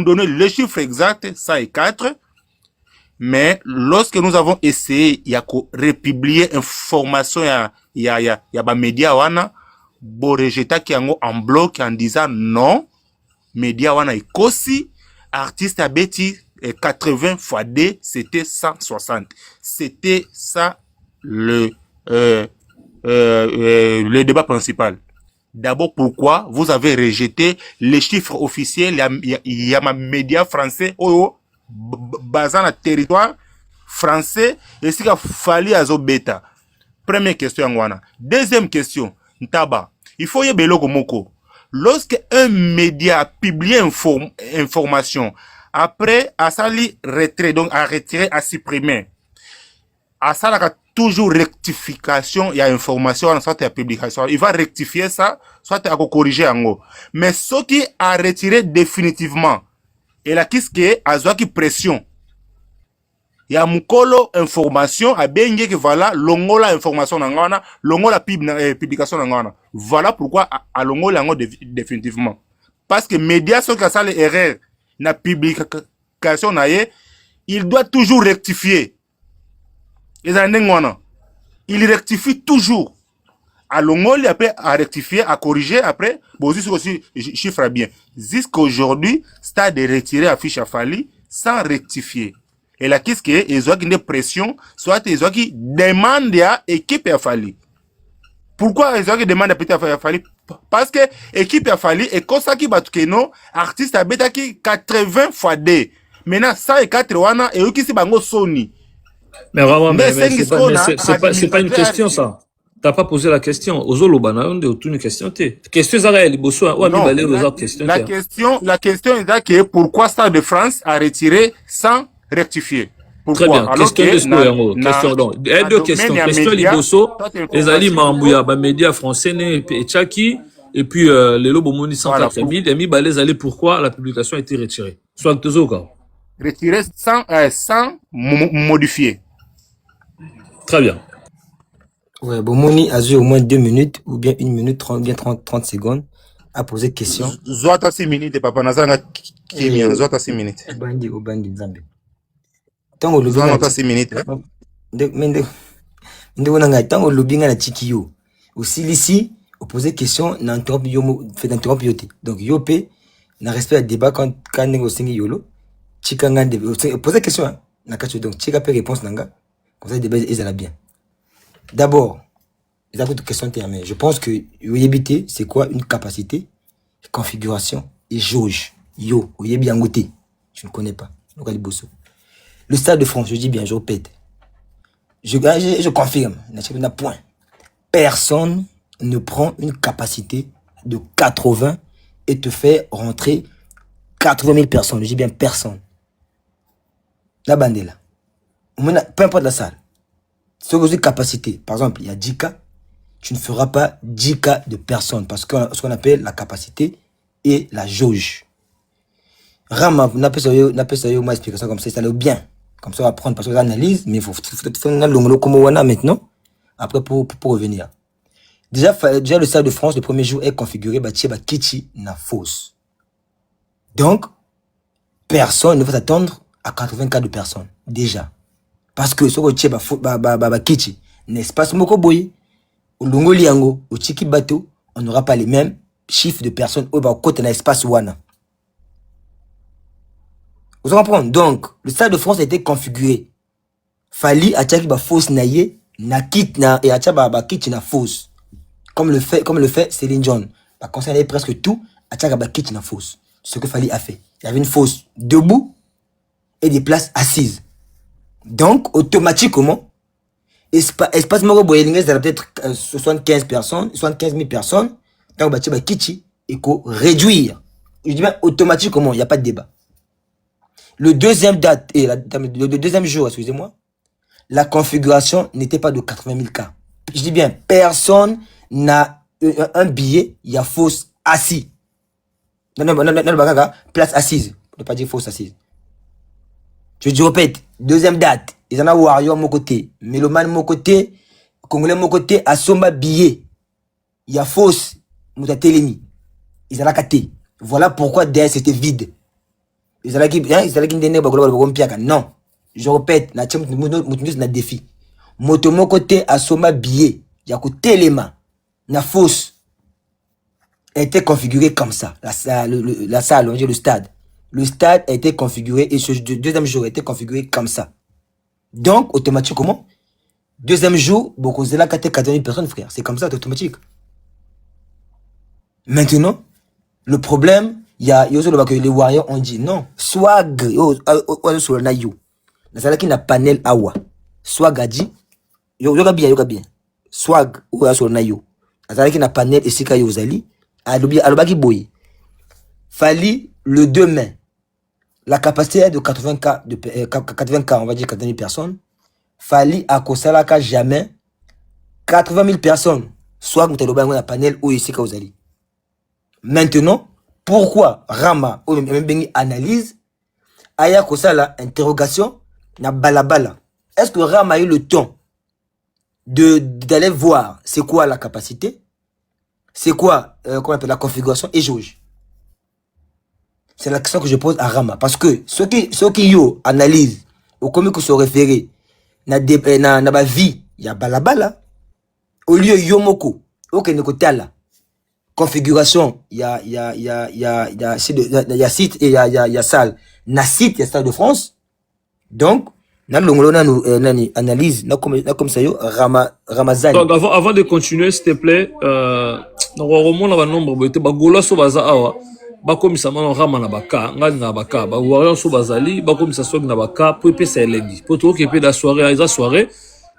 donner le chiffre exact, 104, mais lorsque nous avons essayé, il y a republier information, il y a médias wana, bon rejeté qui en bloc en disant non, médias wana est aussi, artiste à Betty, 80 fois D, c'était 160. C'était ça le débat principal. D'abord, pourquoi vous avez rejeté les chiffres officiels? Il y a ma média français, basé dans le territoire français, et ce qu'il a fallu à Zobeta. Première question, Ngwana. Deuxième question, Ntaba. Il faut y avoir moko. Lorsque un média publie information, après, à sali retrait, donc à retirer, à supprimer. À ça, il y a toujours rectification, il y a information, soit il y a publication. Il va rectifier ça, soit il y a corriger en haut. Mais ce qui a retiré définitivement, et là, qu'est-ce qui est, à qui pression. Il y a mukolo information, à bengue que voilà, longola information n'angana, longola publication n'angana. Voilà pourquoi à longola définitivement. Parce que médias sont qu'à ça les erreurs. La publication il doit toujours rectifier. Il rectifie toujours. À l'ongol, après, à rectifier, à corriger, après, bon, aussi, chiffre bien. Jusqu'à aujourd'hui, stade de retirer à fiche à Fali sans rectifier. Et là, qu'est-ce qu'il y a? Ils ont une pression, soit ils ont qui demandent à équipe à Fali. Pourquoi ils ont qui demandent à Fali? Parce que équipe a fallu et comme ça qui bat que non artiste a bêta qui 80 fois D. Maintenant ça et 4 wana et qui c'est bango Sony. Mais vraiment c'est pas une question ça. T'as pas posé la question. Ozolo bana on de une question té. Question ça réel bosso ou ami balé aux autres questions. La question est que pourquoi Stade de France a retiré sans rectifier? Très bien. Question de question donc. Deux questions. Question liboso. Les ali Mambouya, ba médias français et Tchaki et puis les lobos moni 104 000. Et mi ba les ali pourquoi la publication a été retirée. Soit tozoka. Retiré sans modifier. Très bien. Ouais, Bomoni a eu au moins 2 minutes ou bien 1 minute 30 bien 30 secondes à poser question. Zota 6 minutes papa nazanga kimi zota 6 minutes. Obandi Nzambe. Tango lobi na 6 minutes. Ndeko nanga tango lobi nga na chiki yo. Usilisi poser question, n'interrompt fait d'interrompre yote. Donc, yopé, n'a respect à débat quand on singi yolo, chika nga poser question, hein. Donc, chika peut réponse nanga, comme ça, le débat, ils allaient bien. D'abord, les autres questions terminées. Je pense que Oyebité, c'est quoi une capacité, configuration et jauge. Yo, Oyebi Angoté. Je ne connais pas. Le Stade de France, je dis bien, je répète. Je confirme. Point. Personne ne prend une capacité de 80 et te fait rentrer 80 000 personnes. Je dis bien personne. La bande est là. Peu importe la salle. Si vous avez une capacité, par exemple, il y a 10 cas, tu ne feras pas 10 cas de personnes parce que ce qu'on appelle la capacité et la jauge. Rama, on appelle ça une explication comme ça allait bien. Comme ça, on va prendre parce que l'analyse, mais il faut faire un long comme on a maintenant. Après, pour revenir. Déjà, le Stade de France, le premier jour est configuré, Kichi na fausse. Donc, personne ne va s'attendre à 80 cas de personnes. Déjà. Parce que ce que Kichi, n'espace moko boy, au longo liango, au Chiki bateau, on n'aura pas les mêmes chiffres de personnes au côté de l'espace wana. Vous comprenez? Donc, le Stade de France a été configuré. Fali a tchaki ba fausse naye, na kit na et a tchaba ba kit na fausse. Comme le fait Céline John. Bah, concernait presque tout, a tchaka ba kit na fausse. Ce que Fali a fait. Il y avait une fausse debout et des places assises. Donc, automatiquement, espace moko boyelingue, ça va peut-être 75 personnes, 75 000 personnes. Tant que ba kichi, et qu'on réduire. Je dis bien automatiquement, il n'y a pas de débat. Le deuxième jour, excusez-moi, la configuration n'était pas de 80 000 cas. Je dis bien, personne n'a un billet, il y a fausse assis. Non, place assise. On ne peut pas dire fausse assise. Je répète, deuxième date, ils en ont Warrior mon côté, Méloman mon côté, Congolais mon côté, Assoma billet. Il y a fausse, Moutatelemi. Ils en ont caté. Voilà pourquoi derrière c'était vide. Ils allaient qui non, je répète, na défi. Moto mon côté à soma billet, il y a côté téléma, na fausse était configuré comme ça. La salle, on dit le stade. Le stade a été configuré et ce deuxième jour a été configuré comme ça. Donc automatiquement, deuxième jour, beaucoup de là 80 000 personnes, frère. C'est comme ça, c'est automatique. Maintenant, le problème. Il y a les Warriors ont dit non. Swag, sur le naïo. Nazala qui n'a panel awa. Swag a dit, yoga bien. Swag, sur le naïo. Nazala qui n'a panel et sika yozali. Alobaki boy. Fali le 2 mai. La capacité est de 80 cas, on va dire 80 000 personnes. Fali a kosalaka jamais 80 000 personnes. Swag, mutaloba na panel ou sika yozali. Maintenant, pourquoi Rama ou même analyse aya kosala interrogation na balabala. Est-ce que Rama a eu le temps d'aller voir c'est quoi la capacité, c'est quoi qu'on appelle la configuration et jauge? C'est la question que je pose à Rama parce que ceux qui yo analyse au comment que se référer na ba vie ya balabala au lieu yomoko OK ne kotala configuration, il y a site et il y a salle. Na site, il y a Stade de France. Donc, na analyse, comme ça yo, Ramazani. Donc, avant de continuer, s'il te plaît, normalement, on a un nombre de bagola so baza awa, comme ça, on rama na baka, ngani na baka, warrior so bazali, comme ça so na baka, pour épée ça elengi. Pour tout que la soirée, la soirée.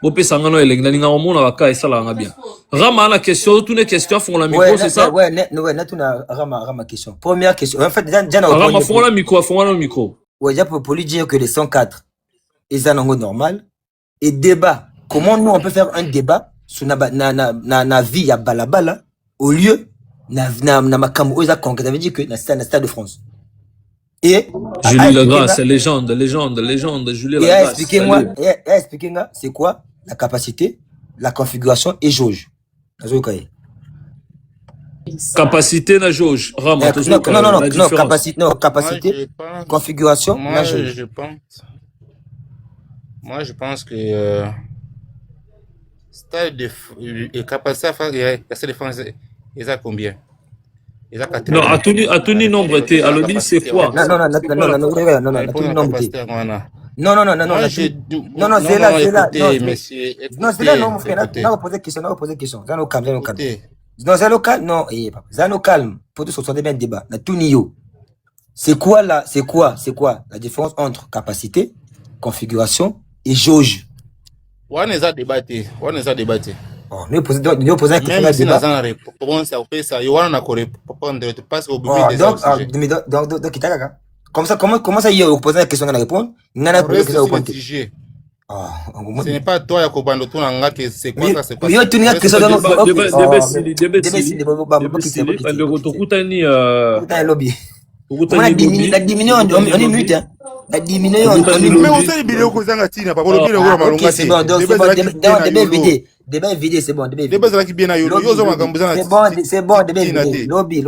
Bopé sangano elengi na ninga omona baka esala nga bien. Rama na question, toutes les questions font la micro, c'est ça? Ouais, na tuna Rama question. Première question. En fait, déjà Rama font la micro. Ouais, déjà pour lui dire que les 104 est un normal et débat. Comment nous on peut faire un débat sur na vie à balabala au lieu na makambo oza conquête, ça veut dire que na Stade de France. Et Julie Legrand, c'est légende, Julie Legrand. Expliquez-moi, c'est quoi la capacité, la configuration et jauge. Capacité na jauge. Rama, non, capacité, configuration, moi, je pense que Stade de capacité à faire la défense Ils ont combien? Ils ont Non, 80. à tout nombre, à l'objet, c'est quoi? Non, non, non, non, C'est quoi non, la non, force? non, non, non, Répondre tout à nombre. capacité, voilà. Non, non, non, non, non, Moi, non, non, c'est là, c'est là. Non, écoutez, monsieur, non, c'est là, non, écoutez, mon frère. écoutez, Non, poser question, non, poser question. Zano calme, zano calme. écoutez. Non, zano calme, non, papa. Zano calme. Pour tout sortir bien débat. Na tout nio. C'est quoi la différence entre capacité, configuration et jauge? On les a débattu. Oh, nous poser la question Même si nous débat. avons réponse, ça, il y aura une répondre parce qu'au Oh, but des donc, sujets. donc, kitaka. Comme ça, il poser la question, on répond. Nana On poser la reste question, sur le répondre. sujet. Oh, Ce n'est pas toi, Yakobando, tout l'anga, que c'est quoi ça, c'est quoi mais ça. yo, tu n'as que ça Reste dans sur le- le ok. sujet. Débessili, bandeko tokutani Putain, un lobby. On a tokutani diminué, on est minute, hein. La diminué, on Tokutani est lobby. Mais on sait les vidéos que vous avez papa, le bien Ah, au ok, c'est bon, donc c'est bon, débat vidé, c'est bon, débat vidé. Débat qui bien à Yolo, yo zo makambuza. C'est bon, débat vidé. Lobby.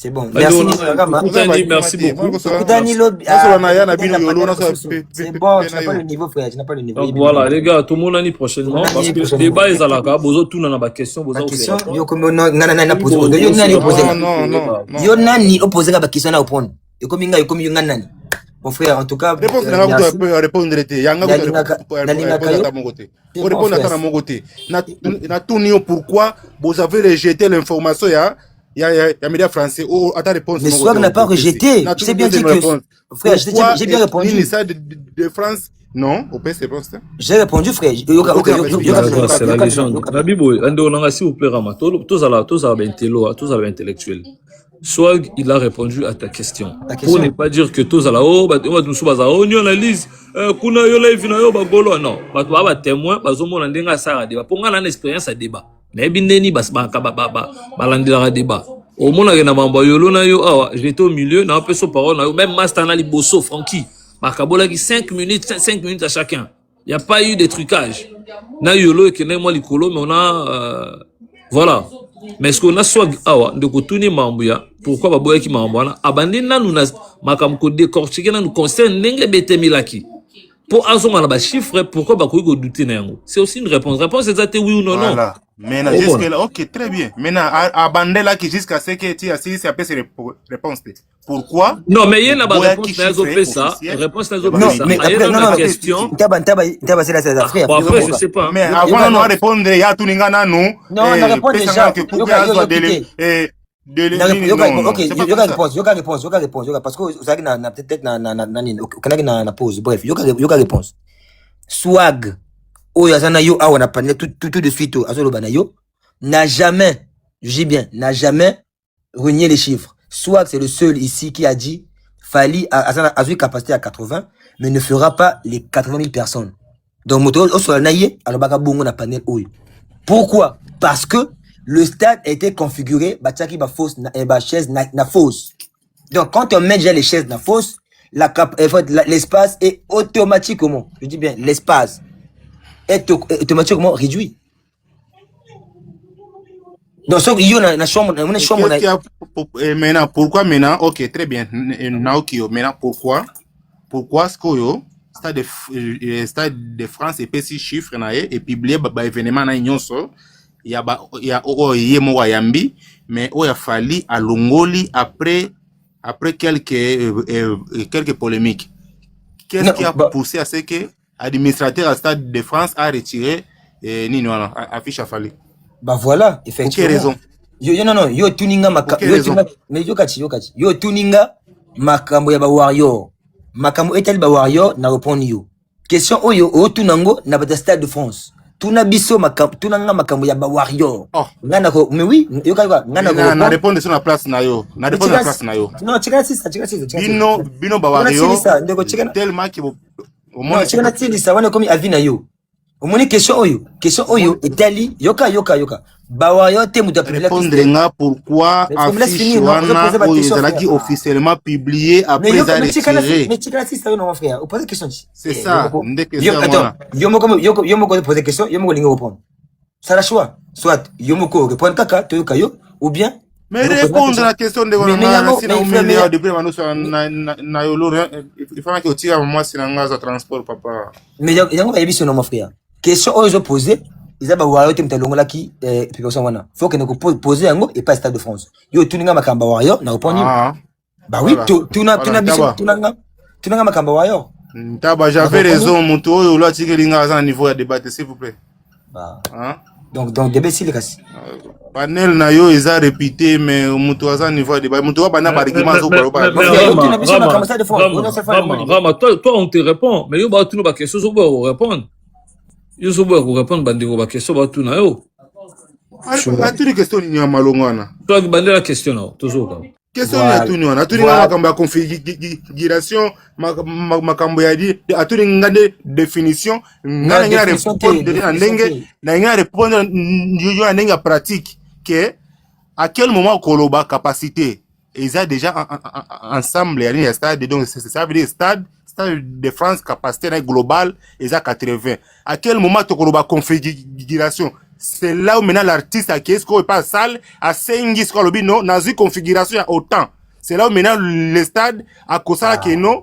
C'est bon. Merci, Nishiragama. Merci beaucoup. Tokutani lobby. Ah, c'est bon, tu n'as pas le niveau, frère, tu n'as pas le niveau. Donc voilà, les gars, tout le monde a dit prochainement. Parce que le débat est à la gare. Bozo, tout le monde a question. La question, yo comme nana posé. Yo nani opposé. Non. Yo nani opposé la question na opon. Yo comme yo nani. Mon frère, en tout cas, Réponse na merci. ko répondre te. Yanga ko répondre à mon côté. C'est Pour bon, répondre frère. à mon côté. Na tout nio pourquoi vous avez rejeté l'information il y a médias français ou à ta réponse. Mais Swag n'a pas rejeté. Na Je sais bien dit que frère, j'ai bien répondu. L'UNICEF de France non, au PS c'est bon ça. J'ai répondu, frère. C'est la légende. Nabibo, Ando, s'il vous plaît, Rama. Tous à intellectuel. Swag, il a répondu à ta question. Pour ne pas dire que tous à la haut, nous sommes à on analyse, kuna yo live na yo bagolo non. Ba témoin, ba zomo ndenga sara débat. Pour ngana expérience à débat. Mais bindeni bas ba balandira débat. Au monde na mamba yolo na yo awa, j'étais au milieu, na peu so parole na yo même master na liboso Francky. Makabola qui 5 minutes à chacun. Il y a pas eu de trucage. Na yolo et que moi likolo mais on a voilà. Mais ce qu'on a soit awa de kotuni mambuya pourquoi baboya ki mambwana abandi nanu na makamko décortiquer nanu concerne ndenge betemilaki pour azonga na ba chiffre pourquoi bakoyi ko douter na yango c'est aussi une réponse exacte oui ou non non Voilà. Maintenant, jusque là, ok, très bien. Maintenant, à Bandela qui jusqu'à ce que tu as si c'est après ces réponses. Pourquoi? non mais il y a une réponse na zo pesa réponse na zo Non, pesa mais après, non, question Taba, c'est la frère. bon après je sais pas Mais avant de répondre, il y a tout le monde nous. Non, on a répondu déjà. Que pour qu'il soit Ok, réponse. Parce que vous savez, peut-être na pause. Bref, yoga réponse. Swag. Oh, yazana yo, on a parlé tout de suite, azolo banayo, n'a jamais, je dis bien, n'a jamais renié les chiffres. Swag, c'est le seul ici qui a dit, Fali a eu capacité à 80, mais ne fera pas les 80 000 personnes. Donc, moto, au sol naïe, alors baka bongo na panel oyo. Pourquoi? Parce que le stade a été configuré, bachaki ba fausse, ba chaise na fausse. Donc, quand on met déjà les chaises na fausse, l'espace est automatiquement, je dis bien, l'espace est automatiquement réduit. Donc, ce qu'il y a chambre, maintenant, pourquoi maintenant? Ok, très bien. Maintenant, pourquoi ce que Stade de France et PC chiffres et publié par événement na nyonso il y a yemo wayambi mais il a fallu à Longoli après quelques polémiques. Qu'est-ce qui a poussé à ce que l'administrateur à Stade de France a retiré Nino affiche à Fali? Bah voilà, effectivement. Pour quelle raison? Non, yo tuninga mais yo tuninga makambo ya ba warrior. Makambo etel ba warrior na répondre yo. Question oyo o tunango na ba Stade de France. Tuna biso makambo tunanga makambo ya ba warrior. Ngana ko mais oui, yo ka ngana ko na répondre sur la place na yo. Na répondre la place na yo. Non, chika sisa. Bino ba warrior. Tellement que non, chika sisa wana komi avina yo. Omoni question oyo etali yoka ba warrior te muta répondre pourquoi affiche wana oizalaki officiellement publié après ça retiré. Mais chika sisa non mon frère, pose question. C'est ça, attends, yo moko poser question, yo moko lingo répondre. Ça la choix. Soit yo moko répondre kaka to yoka ou bien mais répondre à la question de on depuis na yolo il faut que tu moi c'est un transport papa. Mais yango ba yebiso non mon frère. Question oyo posée ils ont wayo te mtalongola qui préparation wana faut que ne poser yango et pas Stade de France yo tuninga makamba wayo na répondre bah oui tunanga makamba wayo Taba, j'avais raison, mon tour, ou là, tu as un niveau à débattre, s'il vous plaît. Bah. Donc, débat, c'est le cas. Panel, na yo, ils ont répété, mais mon tour à un niveau à débattre. Mon tour à pas argument, Rama, toi, on te répond, mais yo, bah, tu n'as pas question, on va répondre. Yo, on va répondre, bandego, bah, question, bah, tu n'as yo. As-tu des questions, il y a malongana? Toi, bandé la question, là, toujours. Question ya tuni wana atuni nga makamba configuration makambo ya di atuni nga de définition nga nga répondre na ndenge na nga répondre yo na ndenge pratique que à quel moment koloba capacité ils ont déjà ensemble ya stade donc ça veut dire stade de France capacité globale ils ont 80 à quel moment to koloba configuration. C'est là où maintenant l'artiste a qu'est-ce qu'on pas salle à 5 ce non dans une configuration autant. C'est là où maintenant le stade a ça que non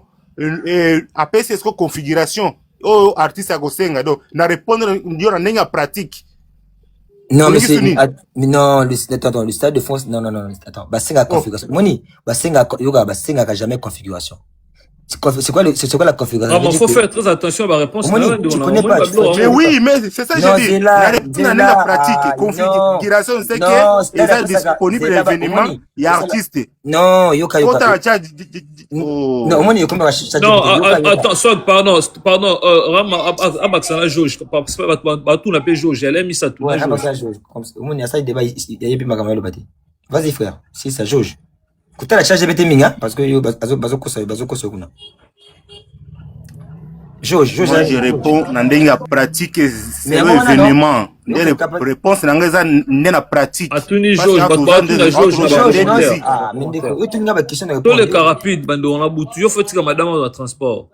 après c'est ce configuration oh artiste a gosenga donc na répondre dio na nenga pratique. Non mais c'est non le stade de France non attends basenga configuration moni basenga yoga basenga jamais configuration. C'est quoi la configuration? Il faut faire très attention à ma réponse. Tu connais pas. Mais oui, mais c'est ça que je dis. La pratique, configuration, c'est que les disponibles l'événement, il y a artiste. Non, yoka. Non, attends, pardon, Rama, Abaxana Jauge, parce que tout n'a pas Jauge, elle a mis ça tout. Vas-y frère, si ça Jauge. Kuta la charge de minga parce que yo bazo koso kuna. Moi je réponds na ndenga pratique c'est l'événement. Les réponses na ngeza ndena pratique. Atuni Jauge, batuna Jauge. Ah, mendeko, yo tuninga ba question na répondre. Tous les cas rapides bando on a butu yo faut tika madame dans transport.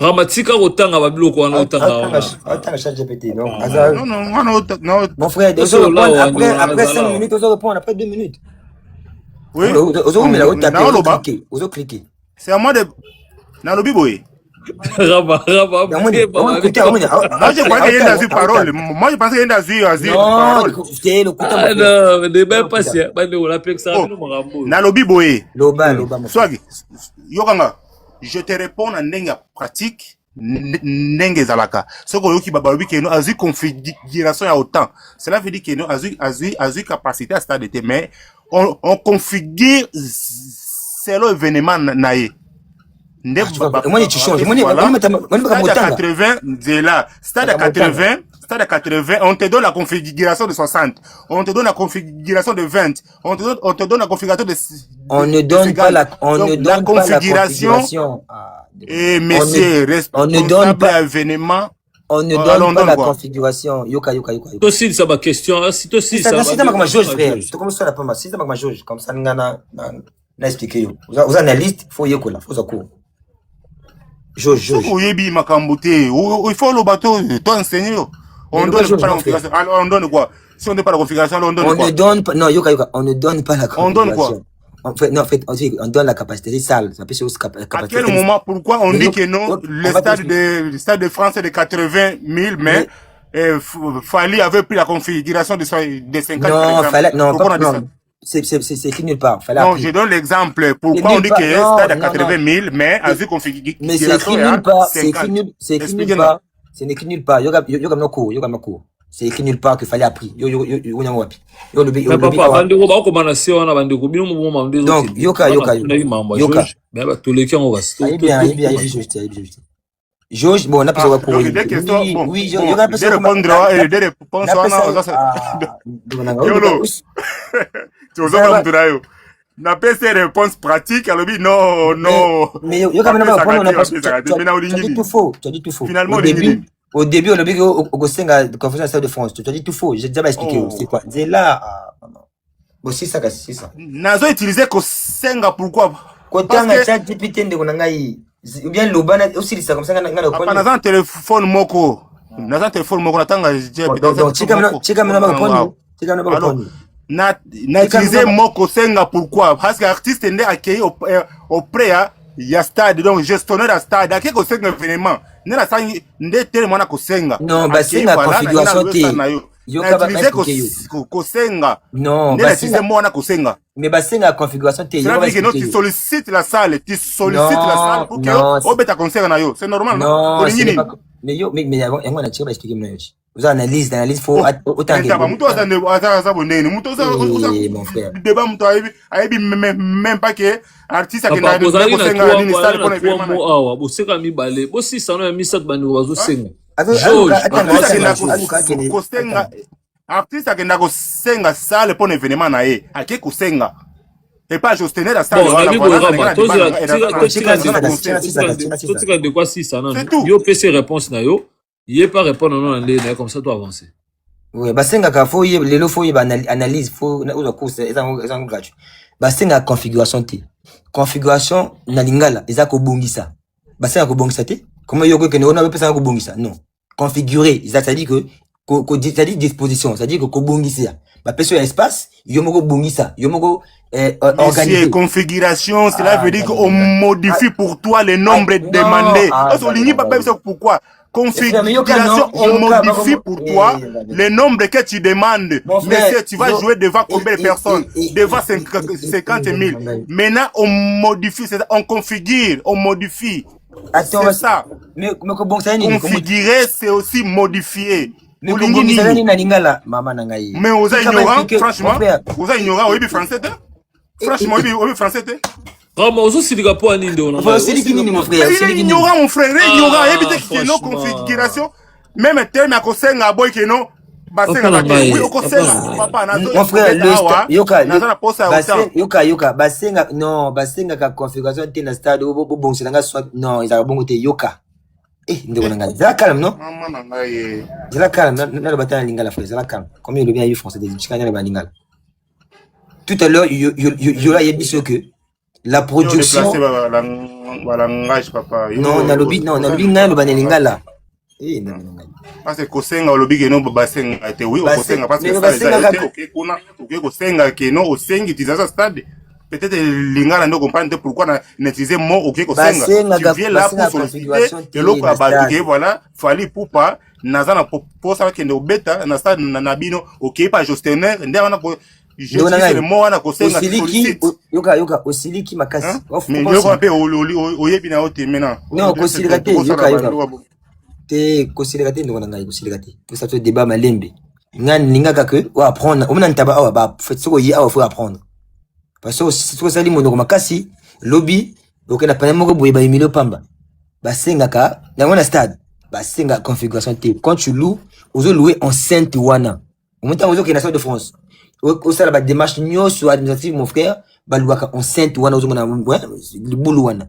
Ramatika otanga babiloko wana otanga. Otanga charge GPT donc. Non. Mon frère, après 5 minutes, on répond après 2 minutes. Oui. Cliquer. C'est à moi de. Dans le biboé. Raba. Moi, je pense qu'il y a une parole. Moi, je pense qu'il y a une parole. Non, mais débat pas si. On l'appelle ça. Dans le biboé. Loba. Swag. Yokanga. Je te réponds en nenga pratique. Nenga zalaka. Ce que yoki babawi que nous azu configuration à autant. Cela veut dire que nous azu capacité à stade de mais on configure c'est l'événement naïe. Moi tu changes. Moi stade à 80 de là. Stade à 80, on te donne la configuration de 60. On te donne la configuration de 20. On te donne la configuration de on ne donne pas la configuration. Et monsieur responsable événement. On ne donne pas la configuration. Yoka. Toi aussi, ça ma question. Si toi aussi, ça va. Si t'as ma jauge, frère. Tu commences à la prendre. Si t'as ma jauge, comme ça, n'a expliqué. Vous analystes, faut y aller, faut ça court. Jauge. Oui, ma camboté. Il faut le bateau. Toi, enseigner. On donne pas la configuration. Alors, on donne quoi? Si on ne donne pas la configuration, on donne quoi? On ne donne pas. Non, Yoka. On ne donne pas la configuration. On donne quoi? En fait, on donne la capacité, c'est sale. À quel moment, pourquoi on dit que non, le stade de France est de 80 000, mais Fali avait pris la configuration de 50 000. Non, c'est écrit nulle part. Non, je donne l'exemple. Pourquoi on dit que le stade est de 80 000, mais a vu configuration. Mais c'est écrit nulle part. C'est écrit nulle part. C'est écrit nulle part. Yoga no cours. C'est écrit nulle part qu'il fallait appris. Donc, Yoka. Jauge, bon, on a pas besoin pour oui, Yoka peut répondre et des réponses. Yolo. Tu os entendu n'a pas ces réponses pratiques, alors non. Mais Yoka maintenant on a pas. Tu dis tout faux. Finalement, au début, on a dit au Gosenga conférence de Stade de France. Tu as dit tout faux. J'ai déjà expliqué. C'est quoi? C'est là. Bon, c'est ça. Nazo utilisé Gosenga pourquoi? Quand tu as un chat GPT de Gonangai, ou bien l'Obana aussi, c'est comme ça qu'on a Nazo un téléphone moko. Natanga. Donc, n'a utilisé moko Senga pourquoi? Parce que l'artiste est accueilli auprès il y a stade donc gestionnaire à stade à quelque chose événement nena ça ndete mwana kosenga Non, basenga configuration te. Yo ka ba expliquer yo. kosenga Non, nena tise mwana kosenga mais basenga configuration te. ça Yo veut ba dire que non expliquer tu yo. sollicites la salle pour que Non, au beta kosenga na yo c'est normal non, ce n'est non pas. Mais yo, mais avant, on a tiré ba expliquer moi. Vous analyse, faut autant que muto aza bonene muto aza mon frère. débat muto aibi même pas que artiste a Papa, que bozali na kosenga nini trois salle pour mois, 3 événement mois awa, boseka mibale, bosisano ya misato bandeko bazosenga. kosenga artiste akenda kosenga salle pour événement na ye ake kosenga et pas justement la salle totika de quoi sisa nano yo pese réponse na yo ye pas répondre non na ndenge na ye comme ça to avancer. Oui, basenga ka faut y lelo faut y analyse faut na uza course ezango gratuit. Basenga configuration te. Configuration na lingala eza ko bongisa. Basenga ko bongisa te. Comment yoko ke na pesa ko bongisa? Non. Configurer, ça dit que ça dit disposition, ça dit que ko bongisa. Ba peso ya espace, yo moko bongisa, yo moko organiser configuration, cela veut dire qu'on modifie pour toi le nombre demandé. Pourquoi? Configuration, on modifie pour toi le nombre que tu demandes. Mais si tu vas jouer devant combien de personnes? Devant 50 000. Maintenant, on modifie, on configure, on modifie. C'est ça. Configurer, c'est aussi modifier. Mais aux ignorants, franchement, aux ignorants, oui, français, franchement, oui, français, Comment vous aussi les po ani ndo na. C'est qui nini mon frère? C'est ignorant mon frère, ignorant, éviter que nos configuration, même terme à kosenga boy que non. Mon frère, yoka, basenga, non, basenga ka configuration te na stade, bon, c'est non, ils ont bon côté yoka. C'est la calme, non? C'est la calme, n'a le bataille lingala, frère, c'est la calme. Combien le bien eu français des chicanes le lingala. Tout à l'heure, il y a dit que la production. Non, na lobby, n'a le ban lingala. Parce que kosenga lobby que non basenga te oui kosenga parce que ça OK kosenga que non osengi tizaza stade peut-être lingala ndo comprendre pourquoi n'utiliser mot OK kosenga tu viens là pour solliciter que l'autre a baligué voilà fallait pour pas nazana pour ça que ndo beta na stade na bino OK pas gestionnaire ndana ko je dis le mot na kosenga yoka osiliki makasi mais yoka pe oyebi na ote maintenant non kosilika yoka te kosilika ndo nanga kosilika pour ça tu débat malembe ngani ningaka que ou apprendre on ntaba awa ba fait soko yi awa faut apprendre parce que si tu sali mondo makasi lobby okena pana moko boye ba emilio pamba basengaka na ngona stade basenga configuration te quand tu loues ozo louer enceinte wana au moment ozo kena Stade de France au sala ba démarche nyoso administrative mon frère ba louaka enceinte wana ozo mona le boulot wana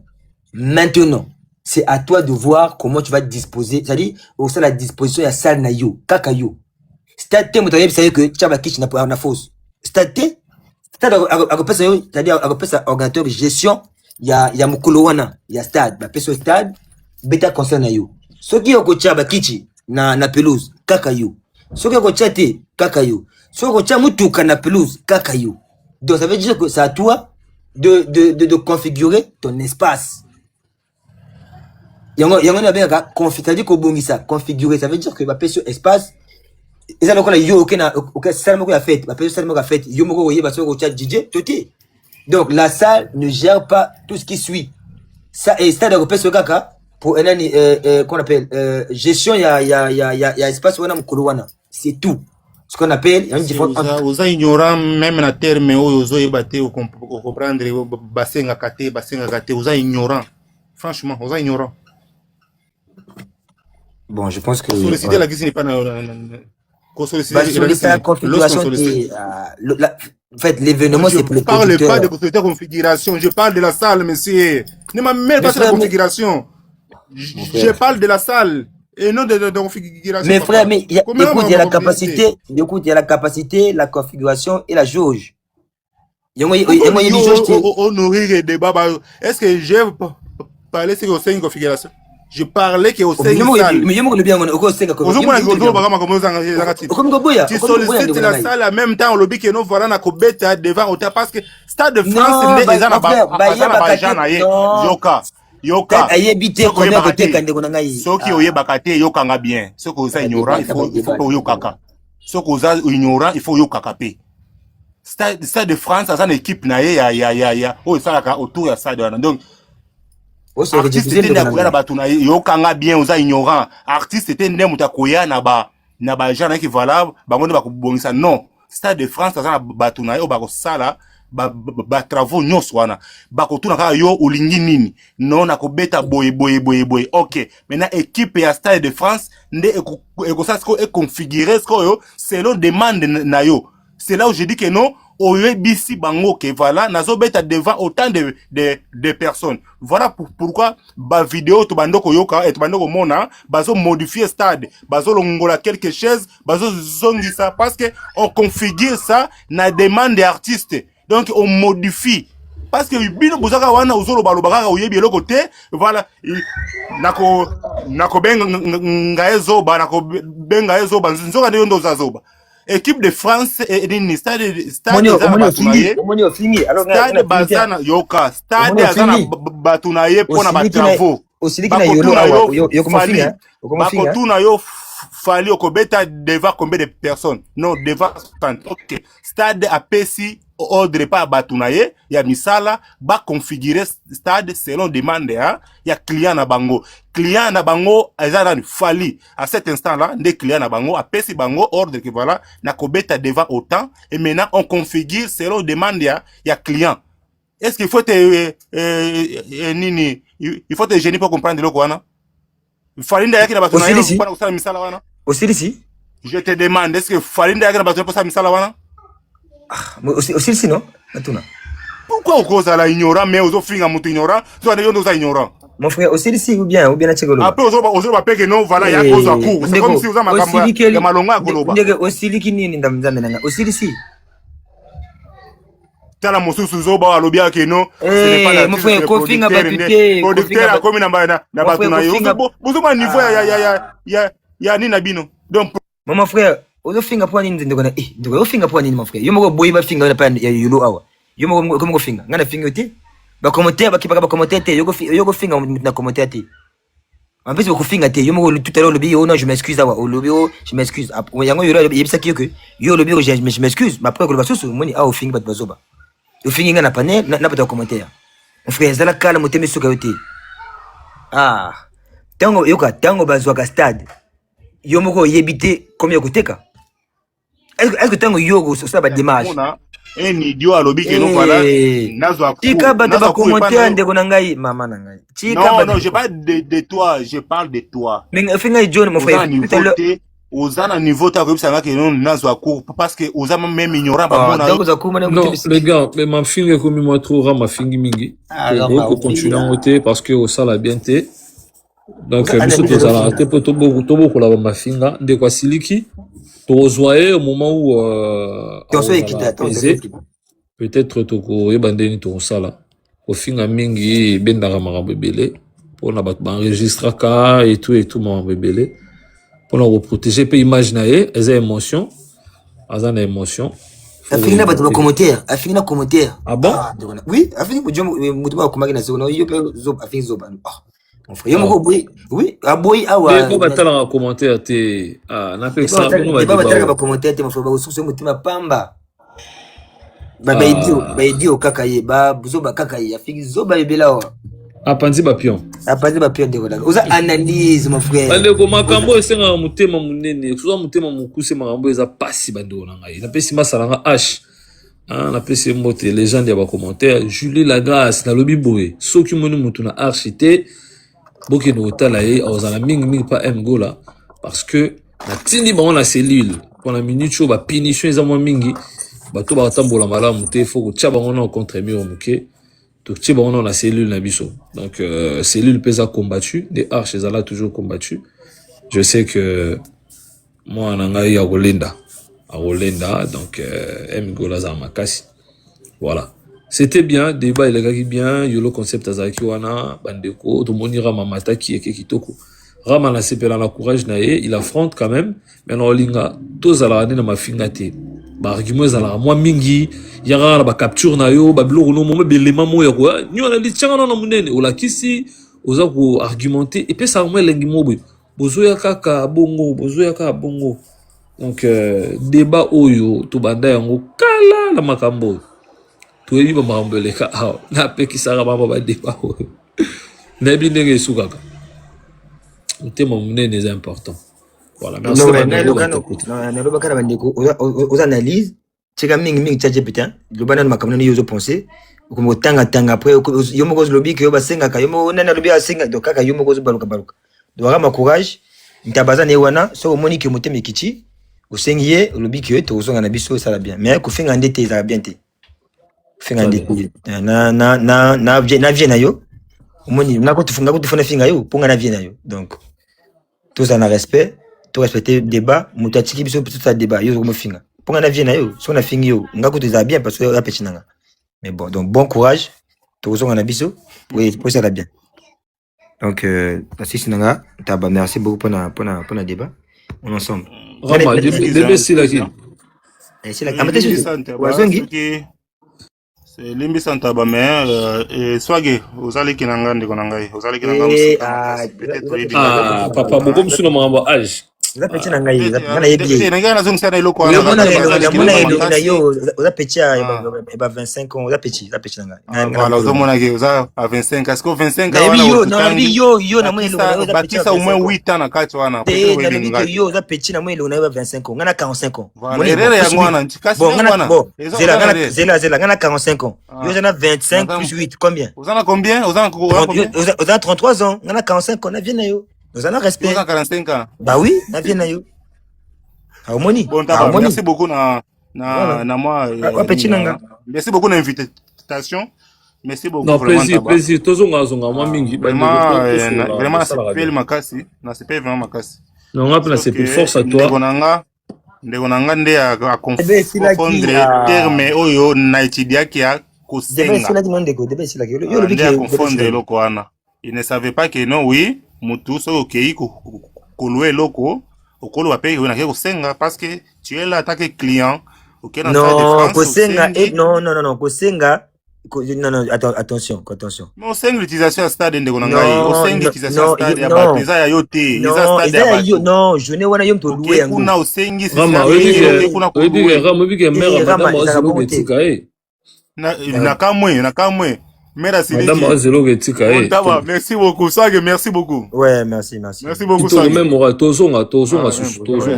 maintenant c'est à toi de voir comment tu vas te disposer. C'est-à-dire, au sein de la disposition, il y a salle na yo, kaka yo. Stade te, vous savez que tu as kitch na fausse. Stade te, c'est-à-dire, à repère ça, ordinateur de gestion, il y a mukolo wana, il y a stade, bah, peso stade, beta concerne na yo. Ce qui est au coach kitch na pelouse, kaka yo. Ce qui est au coach te, kaka yo. Ce qui est au coach mutuka na pelouse, kaka yo. Donc, ça veut dire que c'est à toi de configurer ton espace. Yango na benga configurer ko bongisa configurer ça veut dire que ba peso espace eza lokola yo OK salle moko ya fête ba peso salle moko ya fête yo moko oyeba so ko chat DJ toté donc la salle ne gère pas tout ce qui suit ça et stade ko peso kaka pour qu'on appelle gestion ya espace wana mukolo wana c'est tout ce qu'on appelle une différence aux ignorants même na terme ozo yebate au comprendre basenga kate aux ignorants franchement aux ignorants. Bon, je pense que solliciter la question n'est pas solliciter la configuration en fait l'événement c'est pour le producteur. Je parle pas de configuration, je parle de la salle monsieur. Ne m'amène pas sur la configuration. Je parle de la salle et non de configuration. Mais frère, mais écoute, il y a la capacité, la configuration et la jauge. Honorer des débats. Est-ce que j'ai parlé sur une configuration? Je parlais que au sein Mais il y a bien au sein tu sollicites la salle en même temps, lobby que nous voilà na kobeta devant hôtel parce que Stade de France n'est pas yoka ayebite combien côté kande ko ngai soki oyebaka te yokanga bien soki oza ignorant il faut oyokaka soki oza ignorant il faut oyokaka pe Stade de France aza na équipe na ye ya oyo esalaka autour ya stade wana donc artiste te nde akoya na bato na ye yokanga bien oza ignorant artiste te nde moto akoya na ba gens nayeki valable bango nde bakobongisa non Stade de France aza na bato na ye oyo bakosala travaux nyonso wana bakotuna kaka yo olingi nini non nakobeta boye ok maintenant équipe ya Stade de France nde ekosala siko econfigure sikoyo selon demande na yo. C'est là où je dis que non oyebisi bango ke voilà nazobeta devant autant de personnes. Voilà pourquoi ba vidéo to bandoko yoka et bandoko mona bazo modifier stade bazo longola quelque chose bazo zongisa parce que on configure ça na demande des artistes. Donc on modifie parce que bino bozaka wana uzolo balobaka oyebi eloko te voilà nako benga ezoba nako benga ezoba nzoka nde ndo zazoba équipe de France et ni stade bazana yoka stade azana batunaye pona ba travaux bakotuna yo fali okobeta devant combien de personnes non devant 30 ok stade apesi ordre pas batunaye ya misala ba configurer stade selon demande ya client na bango azana fali à cet instant là des clients na bango apesi bango ordre que voilà na kobeta devant autant et maintenant on configure selon demande ya client. Est-ce qu'il faut nini il faut te gêner pour comprendre le quoi Falinda yaki na batunaye pour kusala misala wana Osirisi je te demande est-ce que Falinda yaki na batunaye pour kusala misala wana Osirisi non Atuna pourquoi on cause à la ignorant mais aux autres mutu ignorant toi de yondo za ignorant mon frère Osirisi ou bien na chegolo après aux ba peke non voilà ya cause à court c'est comme si vous ama kamba ya malonga koloba ndege Osiriki nini ndamzambe nanga Osirisi tala mosusu zoba alobia ke non ce n'est pas la mon frère kofinga batute producteur a comme na batuna yo bozoma niveau ya nini na bino donc mon frère ozo finga po nini ndeko na ndeko yo finga po nini mon frère yo moko boy ba finga na pa ya yulo awa yo moko finga ngana finga te ba commentaire ba kipa ba commentaire te yo go finga na commentaire te en plus ko finga te yo moko tout à l'heure le bio non je m'excuse awa le bio je m'excuse yango yo yebisa ki que yo le bio je m'excuse mais après ko ba soso moni a o finga ba bazoba yo finga ngana panel na ba commentaire mon frère zala kala moteme soka yo te tango yoka tango bazwa ka stade yo moko yebite combien koteka est-ce que tango yogo ça ba démarche un idiot alobi que non voilà nazwa tika ba ba commentaire ndeko na ngai mama na ngai tika non je parle de toi je parle de toi mais finga John mon frère Ozana niveau ta kobisanga que non nazwa cours parce que ozama même ignorant ba mona non les gars mais ma finga comme moi trop ra ma fingi mingi on continue en côté parce que au sala bien té donc biso tozala te po to beaucoup la ma finga de kwa siliki tozoye au moment où peut-être toko ebandeni to sala au finga mingi bendaka makambo ebele pona bato enregistraka et tout makambo ebele pona ko protéger pe image na ye eza émotion azana émotion afina bato ba commentaire afina commentaire ah bon oui afina ko jomo mutu ba komaki na sekono yo pe zo afina zo ban mon frère yomoko oui aboy awa mais ba tala commentaire te na pe ça bon ba tala ba commentaire te mon frère ba soso mutima pamba ba idio kaka ye ba buzo ba kaka ye afiki zo ba bebela wa apanzi ba pion de voilà oza analyse mon frère bande ko makambo esenga mutema munene kuzo mutema mukuse makambo eza pasi bando na ngai na pesi masala nga h na pesi mote légende ya ba commentaire Julie Lagrasse na lobi boye soki moni mutu na archité boki no tala ye ozala mingi pa mgola parce que na tindi ba na cellule pour la minute ba punition eza mo mingi bato ba tambola malamu te faut ko tcha ba ngona contre mur muke to tcha ba ngona na cellule na biso donc cellule pesa combattu des arches ezala toujours combattu je sais que moi na ngai ya Rolenda donc mgola za makasi voilà C'était bien, débat il est bien, yolo concept azaki wana, bandeko, tout le monde ira mamata qui est kitoko. Rama na sepela na courage na ye, il affronte quand même, mais na olinga, tous ala na ma fingate. Ba argument ezala moi mingi, yara ba capture na yo, ba biloko no mo belema mo ya ko, nyo na li tchanga na munene, ola kisi, oza ko argumenter et puis ça moi lengi mo boy. Bozo ya kaka bongo, bozo ya kaka bongo. Donc débat oyo to banda yango kala na makambo. Tuebi ba mambeleka aw na pe kisaka baba ba débat oyo. Na bi ndenge sukaka. Le thème monene est important. Voilà, merci. Non, na loba kana bandeko aux analyses, cheka mingi tchaje putain. Le banana makamana yo zo penser. Comme tanga après yo moko zo lobi ke yo basenga ka yo mo nana lobi asenga donc kaka yo moko zo baluka. Donc rama courage, ntabaza ne wana so moni ke moteme kichi. Osengiye lobi ke to zo ngana biso ça la bien. Mais ko finga ndete ça bien te. Finga ndete. Na vie na yo. Moni na ko tufunga ko tufuna finga yo ponga na vie na yo. Donc tout ça na respect, tout respecter débat, mutatiki biso tout ça débat yo ko finga. Ponga na vie na yo, so na fingi yo, ngako tu za bien parce que ya pechinanga. Mais bon, donc bon courage. To zo ngana biso, oui, pour ça la bien. Donc assisi nanga, taba merci beaucoup pour na débat. On ensemble. Rama, debe sila ki. C'est la caméra. Wazongi. C'est limbi santa ba mais swage ozali kinanga ndeko nangai ozali kinanga peut-être papa beaucoup msuna mamba âge za petit nanga yi ngana yebi nanga na zungisa na iloko wana na yo za petit ba 25 ans za petit nanga voilà ozomona ke oza à 25 est-ce que 25 ans wana yo na mwelo za batisa au moins 8 ans na kati wana peut-être yo za petit na mwelo na 25 ans ngana 45 ans erreur ya ngwana ntikasi ngwana zela ngana 45 ans yo za na 25 plus 8 combien ozana combien ozana 33 ans ngana 45 ans na vie na yo nous allons respecter. 45 ans. Bah oui, na bien na yo. Harmonie. Bon, merci beaucoup na moi. Merci beaucoup l'invitation. Merci beaucoup. Non, plaisir. Tozonga moi mingi. Vraiment, c'est pas makasi. Na c'est pas vraiment makasi. Non, on c'est plus force à toi. Ndeko nanga nde a confondre terme oyo na etidiaki ya kosenga. Debe a confondre loko wana. Il ne savait pas que non, oui, mutu so okei kolwe loko okolo ape yo na ke kosenga parce que tu es là tant que client. OK dans non, kosenga non, kosenga non, attention. Mais on sent l'utilisation à stade ndeko nangai, on sent l'utilisation à stade ya ba pesa ya yote, eza stade ya ba. Non, je ne wana yom to louer yango. Kuna osengi c'est Rama, oui que mère madame ozelo etika na kamwe. Merci beaucoup, Swag, merci beaucoup. Ouais, merci. Merci beaucoup, Swag. Même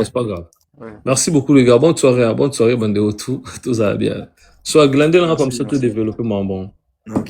c'est pas grave. Merci beaucoup, les gars. Bonne soirée, bande de tout ça bien. Swag, l'un comme ça, tout développement bon. Non,